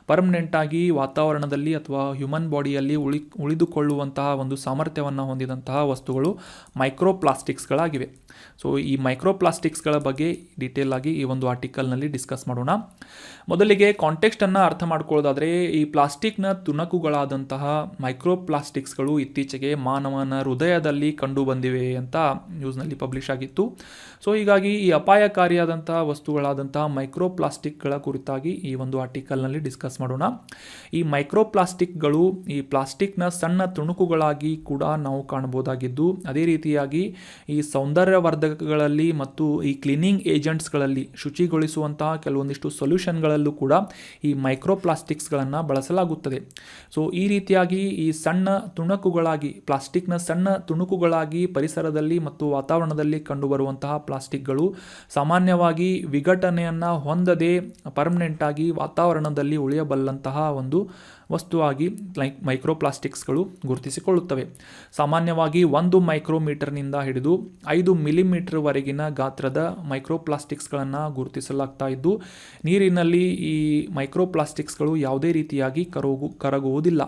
ಪರ್ಮನೆಂಟಾಗಿ ವಾತಾವರಣದಲ್ಲಿ ಅಥವಾ ಹ್ಯೂಮನ್ ಬಾಡಿಯಲ್ಲಿ ಉಳಿದುಕೊಳ್ಳುವಂತಹ ಒಂದು ಸಾಮರ್ಥ್ಯವನ್ನು ಹೊಂದಿದಂತಹ ವಸ್ತುಗಳು ಮೈಕ್ರೋಪ್ಲಾಸ್ಟಿಕ್ಸ್ಗಳಾಗಿವೆ. ಸೊ ಈ ಮೈಕ್ರೋಪ್ಲಾಸ್ಟಿಕ್ಸ್ಗಳ ಬಗ್ಗೆ ಡೀಟೇಲ್ ಆಗಿ ಈ ಒಂದು ಆರ್ಟಿಕಲ್ನಲ್ಲಿ ಡಿಸ್ಕಸ್ ಮಾಡೋಣ. ಮೊದಲಿಗೆ ಕಾಂಟೆಕ್ಸ್ಟನ್ನು ಅರ್ಥ ಮಾಡ್ಕೊಳ್ಳೋದಾದರೆ, ಈ ಪ್ಲಾಸ್ಟಿಕ್ನ ತುಣುಕುಗಳಾದಂತಹ ಮೈಕ್ರೋಪ್ಲಾಸ್ಟಿಕ್ಸ್ಗಳು ಇತ್ತೀಚೆಗೆ ಮಾನವನ ಹೃದಯದಲ್ಲಿ ಕಂಡು ಬಂದಿವೆ ಅಂತ ನ್ಯೂಸ್ನಲ್ಲಿ ಪಬ್ಲಿಷ್ ಆಗಿತ್ತು. ಸೊ ಹೀಗಾಗಿ ಈ ಅಪಾಯಕಾರಿಯಾದಂತಹ ವಸ್ತುಗಳಾದಂತಹ ಮೈಕ್ರೋಪ್ಲಾಸ್ಟಿಕ್ಗಳ ಕುರಿತಾಗಿ ಈ ಒಂದು ಆರ್ಟಿಕಲ್ನಲ್ಲಿ ಡಿಸ್ಕಸ್ ಮಾಡೋಣ. ಈ ಮೈಕ್ರೋಪ್ಲಾಸ್ಟಿಕ್ಗಳು ಈ ಪ್ಲಾಸ್ಟಿಕ್ನ ಸಣ್ಣ ತುಣುಕುಗಳಾಗಿ ಕೂಡ ನಾವು ಕಾಣಬಹುದಾಗಿದ್ದು, ಅದೇ ರೀತಿಯಾಗಿ ಈ ಸೌಂದರ್ಯವರ್ಧಕಗಳಲ್ಲಿ ಮತ್ತು ಈ ಕ್ಲೀನಿಂಗ್ ಏಜೆಂಟ್ಸ್ಗಳಲ್ಲಿ ಶುಚಿಗೊಳಿಸುವಂತಹ ಕೆಲವೊಂದಿಷ್ಟು ಸೊಲ್ಯೂಷನ್ಗಳಲ್ಲೂ ಕೂಡ ಈ ಮೈಕ್ರೋಪ್ಲಾಸ್ಟಿಕ್ಸ್ಗಳನ್ನು ಬಳಸಲಾಗುತ್ತದೆ. ಸೊ ಈ ರೀತಿಯಾಗಿ ಈ ಸಣ್ಣ ತುಣುಕುಗಳಾಗಿ ಪ್ಲಾಸ್ಟಿಕ್ನ ಸಣ್ಣ ತುಣುಕುಗಳಾಗಿ ಪರಿಸರದಲ್ಲಿ ಮತ್ತು ವಾತಾವರಣದಲ್ಲಿ ಕಂಡುಬರುವಂತಹ ಪ್ಲಾಸ್ಟಿಕ್ಗಳು ಸಾಮಾನ್ಯವಾಗಿ ವಿಘಟನೆಯನ್ನು ಹೊಂದದೆ ಪರ್ಮನೆಂಟಾಗಿ ವಾತಾವರಣದಲ್ಲಿ ಉಳಿಯಬಲ್ಲಂತಹ ಒಂದು ವಸ್ತುವಾಗಿ ಮೈಕ್ರೋಪ್ಲಾಸ್ಟಿಕ್ಸ್ಗಳು ಗುರುತಿಸಿಕೊಳ್ಳುತ್ತವೆ. ಸಾಮಾನ್ಯವಾಗಿ 1 ಮೈಕ್ರೋಮೀಟರ್ನಿಂದ ಹಿಡಿದು 5 ಮಿಲಿಮೀಟರ್ವರೆಗಿನ ಗಾತ್ರದ ಮೈಕ್ರೋಪ್ಲಾಸ್ಟಿಕ್ಸ್ಗಳನ್ನು ಗುರುತಿಸಲಾಗ್ತಾ ಇದ್ದು, ನೀರಿನಲ್ಲಿ ಈ ಮೈಕ್ರೋಪ್ಲಾಸ್ಟಿಕ್ಸ್ಗಳು ಯಾವುದೇ ರೀತಿಯಾಗಿ ಕರಗುವುದಿಲ್ಲ.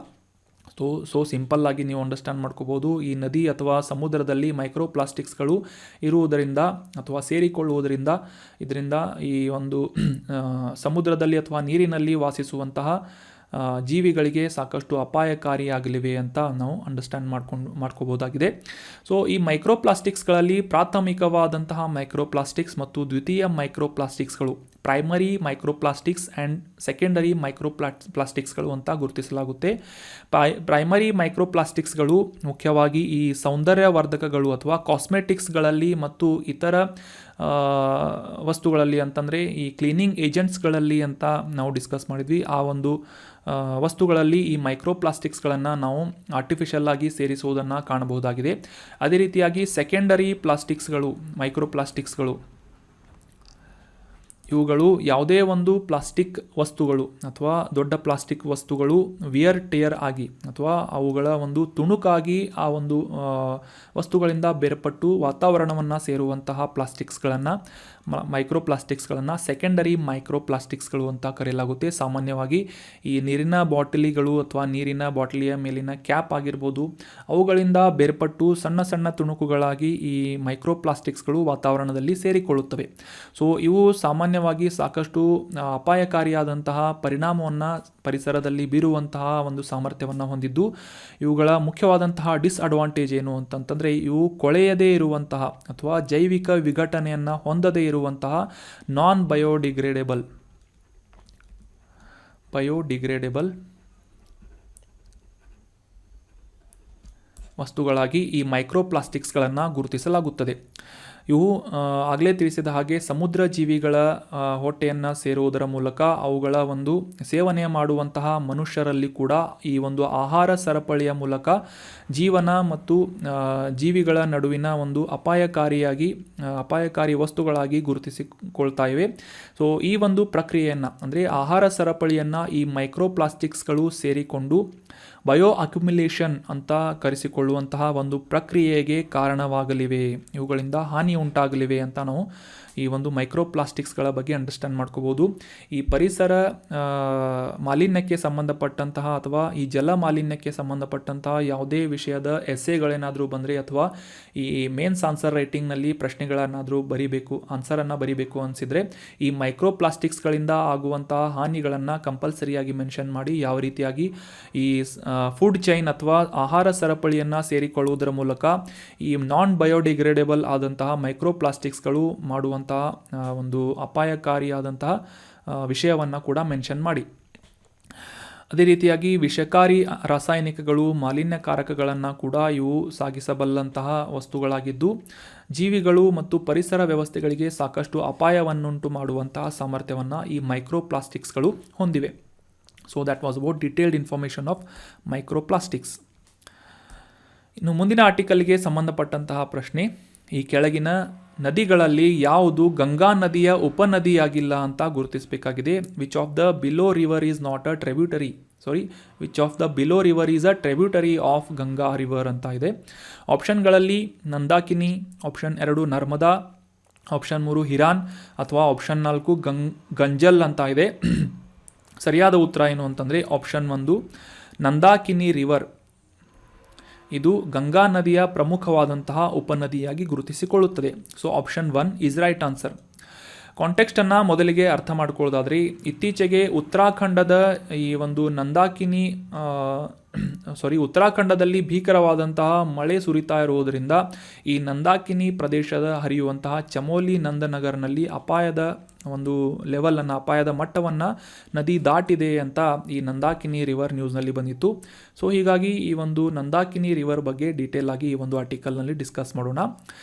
ಸೊ ಸಿಂಪಲ್ಲಾಗಿ ನೀವು ಅಂಡರ್ಸ್ಟ್ಯಾಂಡ್ ಮಾಡ್ಕೋಬೋದು. ಈ ನದಿ ಅಥವಾ ಸಮುದ್ರದಲ್ಲಿ ಮೈಕ್ರೋಪ್ಲಾಸ್ಟಿಕ್ಸ್ಗಳು ಇರುವುದರಿಂದ ಅಥವಾ ಸೇರಿಕೊಳ್ಳುವುದರಿಂದ ಇದರಿಂದ ಈ ಒಂದು ಸಮುದ್ರದಲ್ಲಿ ಅಥವಾ ನೀರಿನಲ್ಲಿ ವಾಸಿಸುವಂತಹ ಜೀವಿಗಳಿಗೆ ಸಾಕಷ್ಟು ಅಪಾಯಕಾರಿಯಾಗಲಿವೆ ಅಂತ ನಾವು ಅಂಡರ್ಸ್ಟ್ಯಾಂಡ್ ಮಾಡ್ಕೋಬೋದಾಗಿದೆ. ಸೊ ಈ ಮೈಕ್ರೋಪ್ಲಾಸ್ಟಿಕ್ಸ್ಗಳಲ್ಲಿ ಪ್ರಾಥಮಿಕವಾದಂತಹ ಮೈಕ್ರೋಪ್ಲಾಸ್ಟಿಕ್ಸ್ ಮತ್ತು ದ್ವಿತೀಯ ಮೈಕ್ರೋಪ್ಲಾಸ್ಟಿಕ್ಸ್ಗಳು, ಪ್ರೈಮರಿ ಮೈಕ್ರೋಪ್ಲಾಸ್ಟಿಕ್ಸ್ ಆ್ಯಂಡ್ ಸೆಕೆಂಡರಿ ಮೈಕ್ರೋಪ್ಲಾಸ್ಟಿಕ್ಸ್ಗಳು ಅಂತ ಗುರುತಿಸಲಾಗುತ್ತೆ. ಪ್ರೈಮರಿ ಮೈಕ್ರೋಪ್ಲಾಸ್ಟಿಕ್ಸ್ಗಳು ಮುಖ್ಯವಾಗಿ ಈ ಸೌಂದರ್ಯವರ್ಧಕಗಳು ಅಥವಾ ಕಾಸ್ಮೆಟಿಕ್ಸ್ಗಳಲ್ಲಿ ಮತ್ತು ಇತರ ವಸ್ತುಗಳಲ್ಲಿ ಅಂತಂದರೆ ಈ ಕ್ಲೀನಿಂಗ್ ಏಜೆಂಟ್ಸ್ಗಳಲ್ಲಿ ಅಂತ ನಾವು ಡಿಸ್ಕಸ್ ಮಾಡಿದ್ವಿ. ಆ ಒಂದು ವಸ್ತುಗಳಲ್ಲಿ ಈ ಮೈಕ್ರೋಪ್ಲಾಸ್ಟಿಕ್ಸ್ಗಳನ್ನು ನಾವು ಆರ್ಟಿಫಿಷಿಯಲ್ ಆಗಿ ಸೇರಿಸುವುದನ್ನು ಕಾಣಬಹುದಾಗಿದೆ. ಅದೇ ರೀತಿಯಾಗಿ ಸೆಕೆಂಡರಿ ಮೈಕ್ರೋಪ್ಲಾಸ್ಟಿಕ್ಸ್ಗಳು ಇವುಗಳು ಯಾವುದೇ ಒಂದು ಪ್ಲಾಸ್ಟಿಕ್ ವಸ್ತುಗಳು ಅಥವಾ ದೊಡ್ಡ ಪ್ಲಾಸ್ಟಿಕ್ ವಸ್ತುಗಳು ವಿಯರ್ ಟೇರ್ ಆಗಿ ಅಥವಾ ಅವುಗಳ ಒಂದು ತುಣುಕಾಗಿ ಆ ಒಂದು ವಸ್ತುಗಳಿಂದ ಬೇರ್ಪಟ್ಟು ವಾತಾವರಣವನ್ನು ಸೇರುವಂತಹ ಮೈಕ್ರೋಪ್ಲಾಸ್ಟಿಕ್ಸ್ಗಳನ್ನು ಸೆಕೆಂಡರಿ ಮೈಕ್ರೋಪ್ಲಾಸ್ಟಿಕ್ಸ್ಗಳು ಅಂತ ಕರೆಯಲಾಗುತ್ತೆ. ಸಾಮಾನ್ಯವಾಗಿ ಈ ನೀರಿನ ಬಾಟಲಿಗಳು ಅಥವಾ ನೀರಿನ ಬಾಟಲಿಯ ಮೇಲಿನ ಕ್ಯಾಪ್ ಆಗಿರ್ಬೋದು, ಅವುಗಳಿಂದ ಬೇರ್ಪಟ್ಟು ಸಣ್ಣ ಸಣ್ಣ ತುಣುಕುಗಳಾಗಿ ಈ ಮೈಕ್ರೋಪ್ಲಾಸ್ಟಿಕ್ಸ್ಗಳು ವಾತಾವರಣದಲ್ಲಿ ಸೇರಿಕೊಳ್ಳುತ್ತವೆ. ಸೊ ಇವು ಸಾಮಾನ್ಯವಾಗಿ ಸಾಕಷ್ಟು ಅಪಾಯಕಾರಿಯಾದಂತಹ ಪರಿಣಾಮವನ್ನು ಪರಿಸರದಲ್ಲಿ ಬೀರುವಂತಹ ಒಂದು ಸಾಮರ್ಥ್ಯವನ್ನು ಹೊಂದಿದ್ದು, ಇವುಗಳ ಮುಖ್ಯವಾದಂತಹ ಡಿಸ್ಅಡ್ವಾಂಟೇಜ್ ಏನು ಅಂತಂತಂದರೆ, ಇವು ಕೊಳೆಯದೇ ಇರುವಂತಹ ಅಥವಾ ಜೈವಿಕ ವಿಘಟನೆಯನ್ನು ಹೊಂದದೇ ಇರುವಂತಹ ನಾನ್ ಬಯೋಡಿಗ್ರೇಡೇಬಲ್ ವಸ್ತುಗಳಾಗಿ ಈ ಮೈಕ್ರೋಪ್ಲಾಸ್ಟಿಕ್ಸ್ಗಳನ್ನು ಗುರುತಿಸಲಾಗುತ್ತದೆ. ಇವು ಆಗಲೇ ತಿಳಿಸಿದ ಹಾಗೆ ಸಮುದ್ರ ಜೀವಿಗಳ ಹೊಟ್ಟೆಯನ್ನು ಸೇರುವುದರ ಮೂಲಕ ಅವುಗಳ ಒಂದು ಸೇವನೆ ಮಾಡುವಂತಹ ಮನುಷ್ಯರಲ್ಲಿ ಕೂಡ ಈ ಒಂದು ಆಹಾರ ಸರಪಳಿಯ ಮೂಲಕ ಜೀವನ ಮತ್ತು ಜೀವಿಗಳ ನಡುವಿನ ಒಂದು ಅಪಾಯಕಾರಿ ವಸ್ತುಗಳಾಗಿ ಗುರುತಿಸಿಕೊಳ್ತಾ ಇವೆ. ಸೊ ಈ ಒಂದು ಪ್ರಕ್ರಿಯೆಯನ್ನು ಅಂದರೆ ಆಹಾರ ಸರಪಳಿಯನ್ನು ಈ ಮೈಕ್ರೋಪ್ಲಾಸ್ಟಿಕ್ಸ್ಗಳು ಸೇರಿಕೊಂಡು ಬಯೋ ಅಕ್ಯುಮಿಲೇಷನ್ ಅಂತ ಕರೆಸಿಕೊಳ್ಳುವಂತಹ ಒಂದು ಪ್ರಕ್ರಿಯೆಗೆ ಕಾರಣವಾಗಲಿವೆ, ಇವುಗಳಿಂದ ಹಾನಿ ಉಂಟಾಗಲಿವೆ ಅಂತ ನಾವು ಈ ಒಂದು ಮೈಕ್ರೋಪ್ಲಾಸ್ಟಿಕ್ಸ್ಗಳ ಬಗ್ಗೆ ಅಂಡರ್ಸ್ಟ್ಯಾಂಡ್ ಮಾಡ್ಕೋಬೋದು. ಈ ಪರಿಸರ ಮಾಲಿನ್ಯಕ್ಕೆ ಸಂಬಂಧಪಟ್ಟಂತಹ ಅಥವಾ ಈ ಜಲ ಮಾಲಿನ್ಯಕ್ಕೆ ಸಂಬಂಧಪಟ್ಟಂತಹ ಯಾವುದೇ ವಿಷಯದ ಎಸ್ಸೆಗಳೇನಾದರೂ ಬಂದರೆ ಅಥವಾ ಈ ಮೇನ್ಸ್ ಆನ್ಸರ್ ರೈಟಿಂಗ್ನಲ್ಲಿ ಪ್ರಶ್ನೆಗಳನ್ನಾದರೂ ಆನ್ಸರನ್ನು ಬರೀಬೇಕು ಅನಿಸಿದರೆ ಈ ಮೈಕ್ರೋಪ್ಲಾಸ್ಟಿಕ್ಸ್ಗಳಿಂದ ಆಗುವಂತಹ ಹಾನಿಗಳನ್ನು ಕಂಪಲ್ಸರಿಯಾಗಿ ಮೆನ್ಷನ್ ಮಾಡಿ ಯಾವ ರೀತಿಯಾಗಿ ಈ ಫುಡ್ ಚೈನ್ ಅಥವಾ ಆಹಾರ ಸರಪಳಿಯನ್ನು ಸೇರಿಕೊಳ್ಳುವುದರ ಮೂಲಕ ಈ ನಾನ್ ಬಯೋಡಿಗ್ರೇಡೇಬಲ್ ಆದಂತಹ ಮೈಕ್ರೋಪ್ಲಾಸ್ಟಿಕ್ಸ್ಗಳು ಮಾಡುವಂತಹ ಒಂದು ಅಪಾಯಕಾರಿಯಾದಂತಹ ವಿಷಯವನ್ನು ಕೂಡ ಮೆನ್ಷನ್ ಮಾಡಿ. ಅದೇ ರೀತಿಯಾಗಿ ವಿಷಕಾರಿ ರಾಸಾಯನಿಕಗಳು, ಮಾಲಿನ್ಯಕಾರಕಗಳನ್ನು ಕೂಡ ಇವು ಸಾಗಿಸಬಲ್ಲಂತಹ ವಸ್ತುಗಳಾಗಿದ್ದು ಜೀವಿಗಳು ಮತ್ತು ಪರಿಸರ ವ್ಯವಸ್ಥೆಗಳಿಗೆ ಸಾಕಷ್ಟು ಅಪಾಯವನ್ನುಂಟು ಮಾಡುವಂತಹ ಸಾಮರ್ಥ್ಯವನ್ನು ಈ ಮೈಕ್ರೋಪ್ಲಾಸ್ಟಿಕ್ಸ್ಗಳು ಹೊಂದಿವೆ. So that was about detailed information of microplastics. ಇನ್ನು ಮುಂದಿನ ಆರ್ಟಿಕಲ್ಗೆ ಸಂಬಂಧಪಟ್ಟಂತಹ ಪ್ರಶ್ನೆ, ಈ ಕೆಳಗಿನ ನದಿಗಳಲ್ಲಿ ಯಾವುದು ಗಂಗಾ ನದಿಯ ಉಪನದಿಯಾಗಿಲ್ಲ ಅಂತ ಗುರುತಿಸಬೇಕಾಗಿದೆ. Which of the below river is not a tributary which of the below river is a tributary of Ganga river ಅಂತ ಇದೆ. ಆಪ್ಷನ್ಗಳಲ್ಲಿ ನಂದಾಕಿನಿ, ಆಪ್ಷನ್ 2 ನರ್ಮದಾ, ಆಪ್ಷನ್ 3 ಹಿರಾನ್ ಅಥವಾ ಆಪ್ಷನ್ 4 ಗಂಜಲ್ ಅಂತ ಇದೆ. ಸರಿಯಾದ ಉತ್ತರ ಏನು ಅಂತಂದರೆ ಆಪ್ಷನ್ 1 ನಂದಾಕಿನಿ ರಿವರ್. ಇದು ಗಂಗಾ ನದಿಯ ಪ್ರಮುಖವಾದಂತಹ ಉಪನದಿಯಾಗಿ ಗುರುತಿಸಿಕೊಳ್ಳುತ್ತದೆ. So option 1 is right answer. ಕಾಂಟೆಕ್ಸ್ಟನ್ನು ಮೊದಲಿಗೆ ಅರ್ಥ ಮಾಡ್ಕೊಳ್ಳೋದಾದರೆ, ಇತ್ತೀಚೆಗೆ ಈ ಒಂದು ನಂದಾಕಿನಿ ಉತ್ತರಾಖಂಡದಲ್ಲಿ ಭೀಕರವಾದಂತಹ ಮಳೆ ಸುರಿತಾ ಇರುವುದರಿಂದ ಈ ನಂದಾಕಿನಿ ಪ್ರದೇಶದ ಹರಿಯುವಂತಹ ಚಮೋಲಿ ನಂದನಗರ್ನಲ್ಲಿ ಅಪಾಯದ ಒಂದು ಲೆವೆಲನ್ನು, ಅಪಾಯದ ಮಟ್ಟವನ್ನು ನದಿ ದಾಟಿದೆ ಅಂತ ಈ ನಂದಾಕಿನಿ ರಿವರ್ ನ್ಯೂಸ್ನಲ್ಲಿ ಬಂದಿತ್ತು. ಸೊ ಹೀಗಾಗಿ ಈ ಒಂದು ನಂದಾಕಿನಿ ರಿವರ್ ಬಗ್ಗೆ ಡೀಟೇಲ್ ಆಗಿ ಈ ಒಂದು ಆರ್ಟಿಕಲ್ನಲ್ಲಿ ಡಿಸ್ಕಸ್ ಮಾಡೋಣ.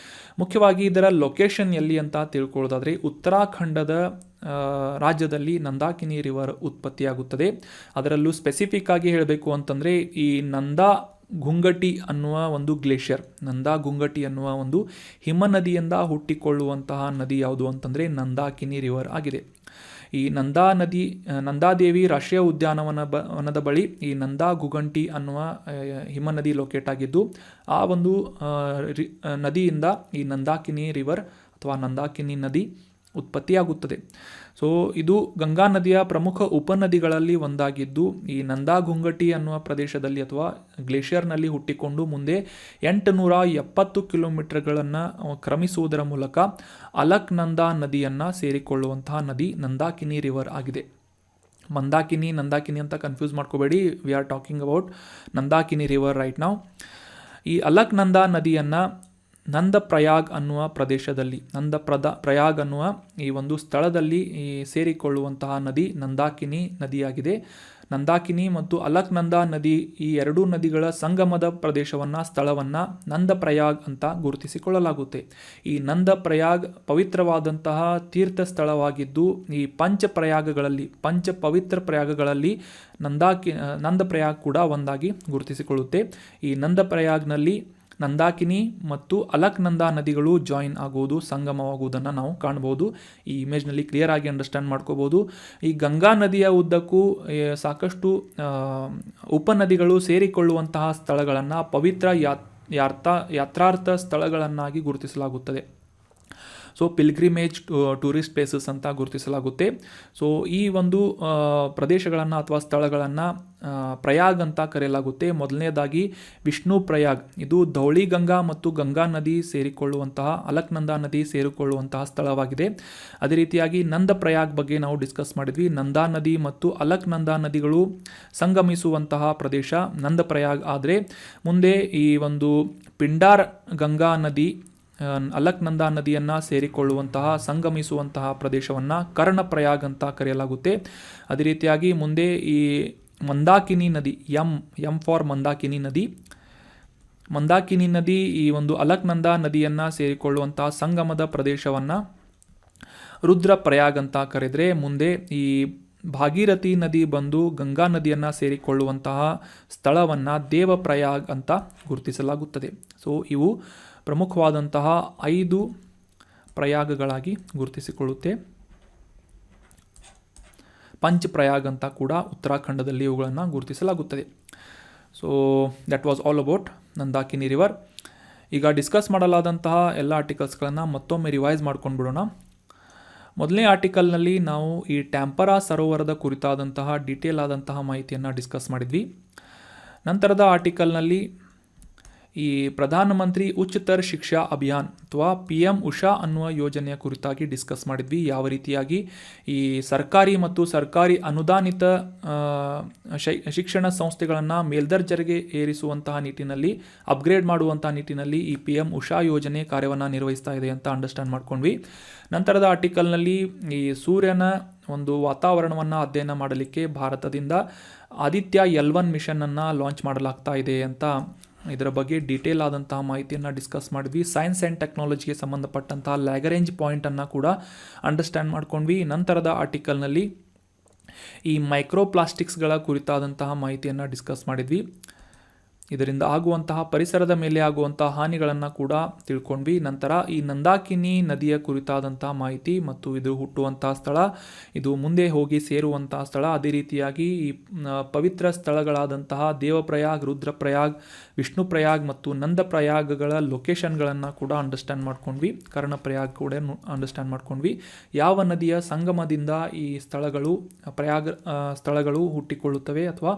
ಮುಖ್ಯವಾಗಿ ಇದರ ಲೊಕೇಶನ್ ಎಲ್ಲಿ ಅಂತ ತಿಳ್ಕೊಳ್ಳೋದಾದರೆ, ಉತ್ತರಾಖಂಡದ ರಾಜ್ಯದಲ್ಲಿ ನಂದಾಕಿನಿ ರಿವರ್ ಉತ್ಪತ್ತಿಯಾಗುತ್ತದೆ. ಅದರಲ್ಲೂ ಸ್ಪೆಸಿಫಿಕ್ ಆಗಿ ಹೇಳಬೇಕು ಅಂತಂದರೆ ಈ ನಂದಾ ಗುಂಗಟಿ ಅನ್ನುವ ಒಂದು ಗ್ಲೇಷಿಯರ್, ನಂದಾ ಗುಂಗಟಿ ಅನ್ನುವ ಒಂದು ಹಿಮನದಿಯಿಂದ ಹುಟ್ಟಿಕೊಳ್ಳುವಂತಹ ನದಿ ಯಾವುದು ಅಂತಂದರೆ ನಂದಾಕಿನಿ ರಿವರ್ ಆಗಿದೆ. ಈ ನಂದಾದೇವಿ ರಾಷ್ಟ್ರೀಯ ಉದ್ಯಾನವನದ ಬಳಿ ಈ ನಂದಾ ಗುಗಂಟಿ ಅನ್ನುವ ಹಿಮನದಿ ಲೊಕೇಟ್ ಆಗಿದ್ದು, ಆ ಒಂದು ನದಿಯಿಂದ ಈ ನಂದಾಕಿನಿ ರಿವರ್ ಅಥವಾ ನಂದಾಕಿನಿ ನದಿ ಉತ್ಪತ್ತಿಯಾಗುತ್ತದೆ. ಸೊ ಇದು ಗಂಗಾ ನದಿಯ ಪ್ರಮುಖ ಉಪನದಿಗಳಲ್ಲಿ ಒಂದಾಗಿದ್ದು, ಈ ನಂದಾ ಗುಂಗಟಿ ಅನ್ನುವ ಪ್ರದೇಶದಲ್ಲಿ ಅಥವಾ ಗ್ಲೇಷಿಯರ್ನಲ್ಲಿ ಹುಟ್ಟಿಕೊಂಡು ಮುಂದೆ 870 ಕಿಲೋಮೀಟರ್ಗಳನ್ನು ಕ್ರಮಿಸುವುದರ ಮೂಲಕ ಅಲಕ್ನಂದಾ ನದಿಯನ್ನು ಸೇರಿಕೊಳ್ಳುವಂತಹ ನದಿ ನಂದಾಕಿನಿ ರಿವರ್ ಆಗಿದೆ. ನಂದಾಕಿನಿ ಅಂತ ಕನ್ಫ್ಯೂಸ್ ಮಾಡ್ಕೋಬೇಡಿ. We are talking about Nandakini river right ನಾವು. ಈ ಅಲಕ್ನಂದಾ ನದಿಯನ್ನು ನಂದಪ್ರಯಾಗ್ ಅನ್ನುವ ಪ್ರದೇಶದಲ್ಲಿ, ಪ್ರಯಾಗ್ ಅನ್ನುವ ಈ ಒಂದು ಸ್ಥಳದಲ್ಲಿ ಸೇರಿಕೊಳ್ಳುವಂತಹ ನದಿ ನಂದಾಕಿನಿ ನದಿಯಾಗಿದೆ. ನಂದಾಕಿನಿ ಮತ್ತು ಅಲಕ್ನಂದಾ ನದಿ ಈ ಎರಡೂ ನದಿಗಳ ಸಂಗಮದ ಸ್ಥಳವನ್ನು ನಂದಪ್ರಯಾಗ್ ಅಂತ ಗುರುತಿಸಿಕೊಳ್ಳಲಾಗುತ್ತೆ. ಈ ನಂದಪ್ರಯಾಗ್ ಪವಿತ್ರವಾದಂತಹ ತೀರ್ಥ ಸ್ಥಳವಾಗಿದ್ದು, ಈ ಪಂಚ ಪವಿತ್ರ ಪ್ರಯಾಗಗಳಲ್ಲಿ ನಂದಪ್ರಯಾಗ್ ಕೂಡ ಒಂದಾಗಿ ಗುರುತಿಸಿಕೊಳ್ಳುತ್ತೆ. ಈ ನಂದಪ್ರಯಾಗ್ನಲ್ಲಿ ನಂದಾಕಿನಿ ಮತ್ತು ಅಲಕ್ನಂದಾ ನದಿಗಳು ಜಾಯಿನ್ ಆಗುವುದು, ಸಂಗಮವಾಗುವುದನ್ನು ನಾವು ಕಾಣ್ಬೋದು. ಈ ಇಮೇಜ್ನಲ್ಲಿ ಕ್ಲಿಯರ್ ಆಗಿ ಅಂಡರ್ಸ್ಟ್ಯಾಂಡ್ ಮಾಡ್ಕೋಬೋದು. ಈ ಗಂಗಾ ನದಿಯ ಉದ್ದಕ್ಕೂ ಸಾಕಷ್ಟು ಉಪನದಿಗಳು ಸೇರಿಕೊಳ್ಳುವಂತಹ ಸ್ಥಳಗಳನ್ನು ಪವಿತ್ರ ಯಾತ್ರಾರ್ಥ ಸ್ಥಳಗಳನ್ನಾಗಿ ಗುರುತಿಸಲಾಗುತ್ತದೆ. ಸೊ ಪಿಲ್ಗ್ರಿಮೇಜ್ ಟೂರಿಸ್ಟ್ ಪ್ಲೇಸಸ್ ಅಂತ ಗುರುತಿಸಲಾಗುತ್ತೆ. ಸೊ ಈ ಒಂದು ಪ್ರದೇಶಗಳನ್ನು ಅಥವಾ ಸ್ಥಳಗಳನ್ನು ಪ್ರಯಾಗ್ ಅಂತ ಕರೆಯಲಾಗುತ್ತೆ. ಮೊದಲನೇದಾಗಿ ವಿಷ್ಣು ಪ್ರಯಾಗ್, ಇದು ಧೌಳಿ ಗಂಗಾ ಮತ್ತು ಗಂಗಾ ನದಿ ಸೇರಿಕೊಳ್ಳುವಂತಹ, ಅಲಕ್ನಂದಾ ನದಿ ಸೇರಿಕೊಳ್ಳುವಂತಹ ಸ್ಥಳವಾಗಿದೆ. ಅದೇ ರೀತಿಯಾಗಿ ನಂದ ಪ್ರಯಾಗ್ ಬಗ್ಗೆ ನಾವು ಡಿಸ್ಕಸ್ ಮಾಡಿದ್ವಿ. ನಂದಾ ನದಿ ಮತ್ತು ಅಲಕ್ನಂದಾ ನದಿಗಳು ಸಂಗಮಿಸುವಂತಹ ಪ್ರದೇಶ ನಂದ ಪ್ರಯಾಗ್ ಆದರೆ, ಮುಂದೆ ಈ ಒಂದು ಪಿಂಡಾರ್ ಗಂಗಾ ನದಿ ಅಲಕ್ನಂದಾ ನದಿಯನ್ನು ಸೇರಿಕೊಳ್ಳುವಂತಹ, ಸಂಗಮಿಸುವಂತಹ ಪ್ರದೇಶವನ್ನು ಕರ್ಣಪ್ರಯಾಗ್ ಅಂತ ಕರೆಯಲಾಗುತ್ತೆ. ಅದೇ ರೀತಿಯಾಗಿ ಮುಂದೆ ಈ ಮಂದಾಕಿನಿ ನದಿ, ಎಂ ಫಾರ್ ಮಂದಾಕಿನಿ ನದಿ ಈ ಒಂದು ಅಲಕ್ನಂದಾ ನದಿಯನ್ನು ಸೇರಿಕೊಳ್ಳುವಂತಹ ಸಂಗಮದ ಪ್ರದೇಶವನ್ನು ರುದ್ರಪ್ರಯಾಗ್ ಅಂತ ಕರೆದರೆ, ಮುಂದೆ ಈ ಭಾಗೀರಥಿ ನದಿ ಬಂದು ಗಂಗಾ ನದಿಯನ್ನು ಸೇರಿಕೊಳ್ಳುವಂತಹ ಸ್ಥಳವನ್ನು ದೇವಪ್ರಯಾಗ್ ಅಂತ ಗುರುತಿಸಲಾಗುತ್ತದೆ. ಸೊ ಇವು ಪ್ರಮುಖವಾದಂತಹ 5 ಪ್ರಯಾಗಗಳಾಗಿ ಗುರುತಿಸಿಕೊಳ್ಳುತ್ತೆ. ಪಂಚಪ್ರಯಾಗ್ ಅಂತ ಕೂಡ ಉತ್ತರಾಖಂಡದಲ್ಲಿ ಇವುಗಳನ್ನು ಗುರುತಿಸಲಾಗುತ್ತದೆ. So that was all about Nandakini river. ಈಗ ಡಿಸ್ಕಸ್ ಮಾಡಲಾದಂತಹ ಎಲ್ಲ ಆರ್ಟಿಕಲ್ಸ್ಗಳನ್ನು ಮತ್ತೊಮ್ಮೆ ರಿವೈಸ್ ಮಾಡ್ಕೊಂಡು ಬಿಡೋಣ. ಮೊದಲನೇ ಆರ್ಟಿಕಲ್ನಲ್ಲಿ ನಾವು ಈ ಟ್ಯಾಂಪರಾ ಸರೋವರದ ಕುರಿತಾದಂತಹ ಡೀಟೇಲ್ ಆದಂತಹ ಮಾಹಿತಿಯನ್ನು ಡಿಸ್ಕಸ್ ಮಾಡಿದ್ವಿ. ನಂತರದ ಆರ್ಟಿಕಲ್ನಲ್ಲಿ ಈ ಪ್ರಧಾನಮಂತ್ರಿ ಉಚ್ಚತರ ಶಿಕ್ಷಾ ಅಭಿಯಾನ್ ಅಥವಾ PM ಉಷಾ ಅನ್ನುವ ಯೋಜನೆಯ ಕುರಿತಾಗಿ ಡಿಸ್ಕಸ್ ಮಾಡಿದ್ವಿ. ಯಾವ ರೀತಿಯಾಗಿ ಈ ಸರ್ಕಾರಿ ಮತ್ತು ಸರ್ಕಾರಿ ಅನುದಾನಿತ ಶಿಕ್ಷಣ ಸಂಸ್ಥೆಗಳನ್ನು ಮೇಲ್ದರ್ಜೆಗೆ ಏರಿಸುವಂತಹ ನಿಟ್ಟಿನಲ್ಲಿ, ಅಪ್ಗ್ರೇಡ್ ಮಾಡುವಂತಹ ನಿಟ್ಟಿನಲ್ಲಿ ಈ PM ಉಷಾ ಯೋಜನೆ ಕಾರ್ಯವನ್ನು ನಿರ್ವಹಿಸ್ತಾ ಇದೆ ಅಂತ ಅಂಡರ್ಸ್ಟ್ಯಾಂಡ್ ಮಾಡ್ಕೊಂಡ್ವಿ. ನಂತರದ ಆರ್ಟಿಕಲ್ನಲ್ಲಿ ಈ ಸೂರ್ಯನ ಒಂದು ವಾತಾವರಣವನ್ನು ಅಧ್ಯಯನ ಮಾಡಲಿಕ್ಕೆ ಭಾರತದಿಂದ ಆದಿತ್ಯ L1 ಮಿಷನನ್ನು ಲಾಂಚ್ ಮಾಡಲಾಗ್ತಾ ಇದೆ ಅಂತ ಇದರ ಬಗ್ಗೆ ಡೀಟೇಲ್ ಆದಂತಹ ಮಾಹಿತಿಯನ್ನು ಡಿಸ್ಕಸ್ ಮಾಡಿದ್ವಿ. ಸೈನ್ಸ್ ಆ್ಯಂಡ್ ಟೆಕ್ನಾಲಜಿಗೆ ಸಂಬಂಧಪಟ್ಟಂತಹ ಲ್ಯಾಗರೇಂಜ್ ಪಾಯಿಂಟನ್ನು ಕೂಡ ಅಂಡರ್ಸ್ಟ್ಯಾಂಡ್ ಮಾಡ್ಕೊಂಡ್ವಿ. ನಂತರದ ಆರ್ಟಿಕಲ್ನಲ್ಲಿ ಈ ಮೈಕ್ರೋಪ್ಲಾಸ್ಟಿಕ್ಸ್ಗಳ ಕುರಿತಾದಂತಹ ಮಾಹಿತಿಯನ್ನು ಡಿಸ್ಕಸ್ ಮಾಡಿದ್ವಿ. ಇದರಿಂದ ಆಗುವಂತಹ ಪರಿಸರದ ಮೇಲೆ ಆಗುವಂತಹ ಹಾನಿಗಳನ್ನು ಕೂಡ ತಿಳ್ಕೊಂಡ್ವಿ. ನಂತರ ಈ ನಂದಾಕಿನಿ ನದಿಯ ಕುರಿತಾದಂತಹ ಮಾಹಿತಿ ಮತ್ತು ಇದು ಹುಟ್ಟುವಂತಹ ಸ್ಥಳ, ಇದು ಮುಂದೆ ಹೋಗಿ ಸೇರುವಂತಹ ಸ್ಥಳ, ಅದೇ ರೀತಿಯಾಗಿ ಈ ಪವಿತ್ರ ಸ್ಥಳಗಳಾದಂತಹ ದೇವಪ್ರಯಾಗ್, ರುದ್ರಪ್ರಯಾಗ್, ವಿಷ್ಣುಪ್ರಯಾಗ್ ಮತ್ತು ನಂದಪ್ರಯಾಗಗಳ ಲೊಕೇಶನ್ಗಳನ್ನು ಕೂಡ ಅಂಡರ್ಸ್ಟ್ಯಾಂಡ್ ಮಾಡ್ಕೊಂಡ್ವಿ. ಕರ್ಣಪ್ರಯಾಗ್ ಕೂಡ ಅಂಡರ್ಸ್ಟ್ಯಾಂಡ್ ಮಾಡ್ಕೊಂಡ್ವಿ. ಯಾವ ನದಿಯ ಸಂಗಮದಿಂದ ಈ ಸ್ಥಳಗಳು ಹುಟ್ಟಿಕೊಳ್ಳುತ್ತವೆ ಅಥವಾ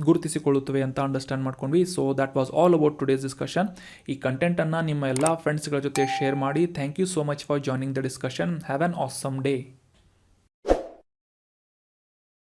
ಗುರುತಿಸಿಕೊಳ್ಳುತ್ತವೆ ಅಂತ ಅಂಡರ್ಸ್ಟ್ಯಾಂಡ್ ಮಾಡ್ಕೊಂಡ್ವಿ. So that was all about today's discussion. ಈ ಕಂಟೆಂಟನ್ನು ನಿಮ್ಮ ಎಲ್ಲ ಫ್ರೆಂಡ್ಸ್ಗಳ ಜೊತೆ ಶೇರ್ ಮಾಡಿ. Thank you so much for joining the discussion. Have an awesome day.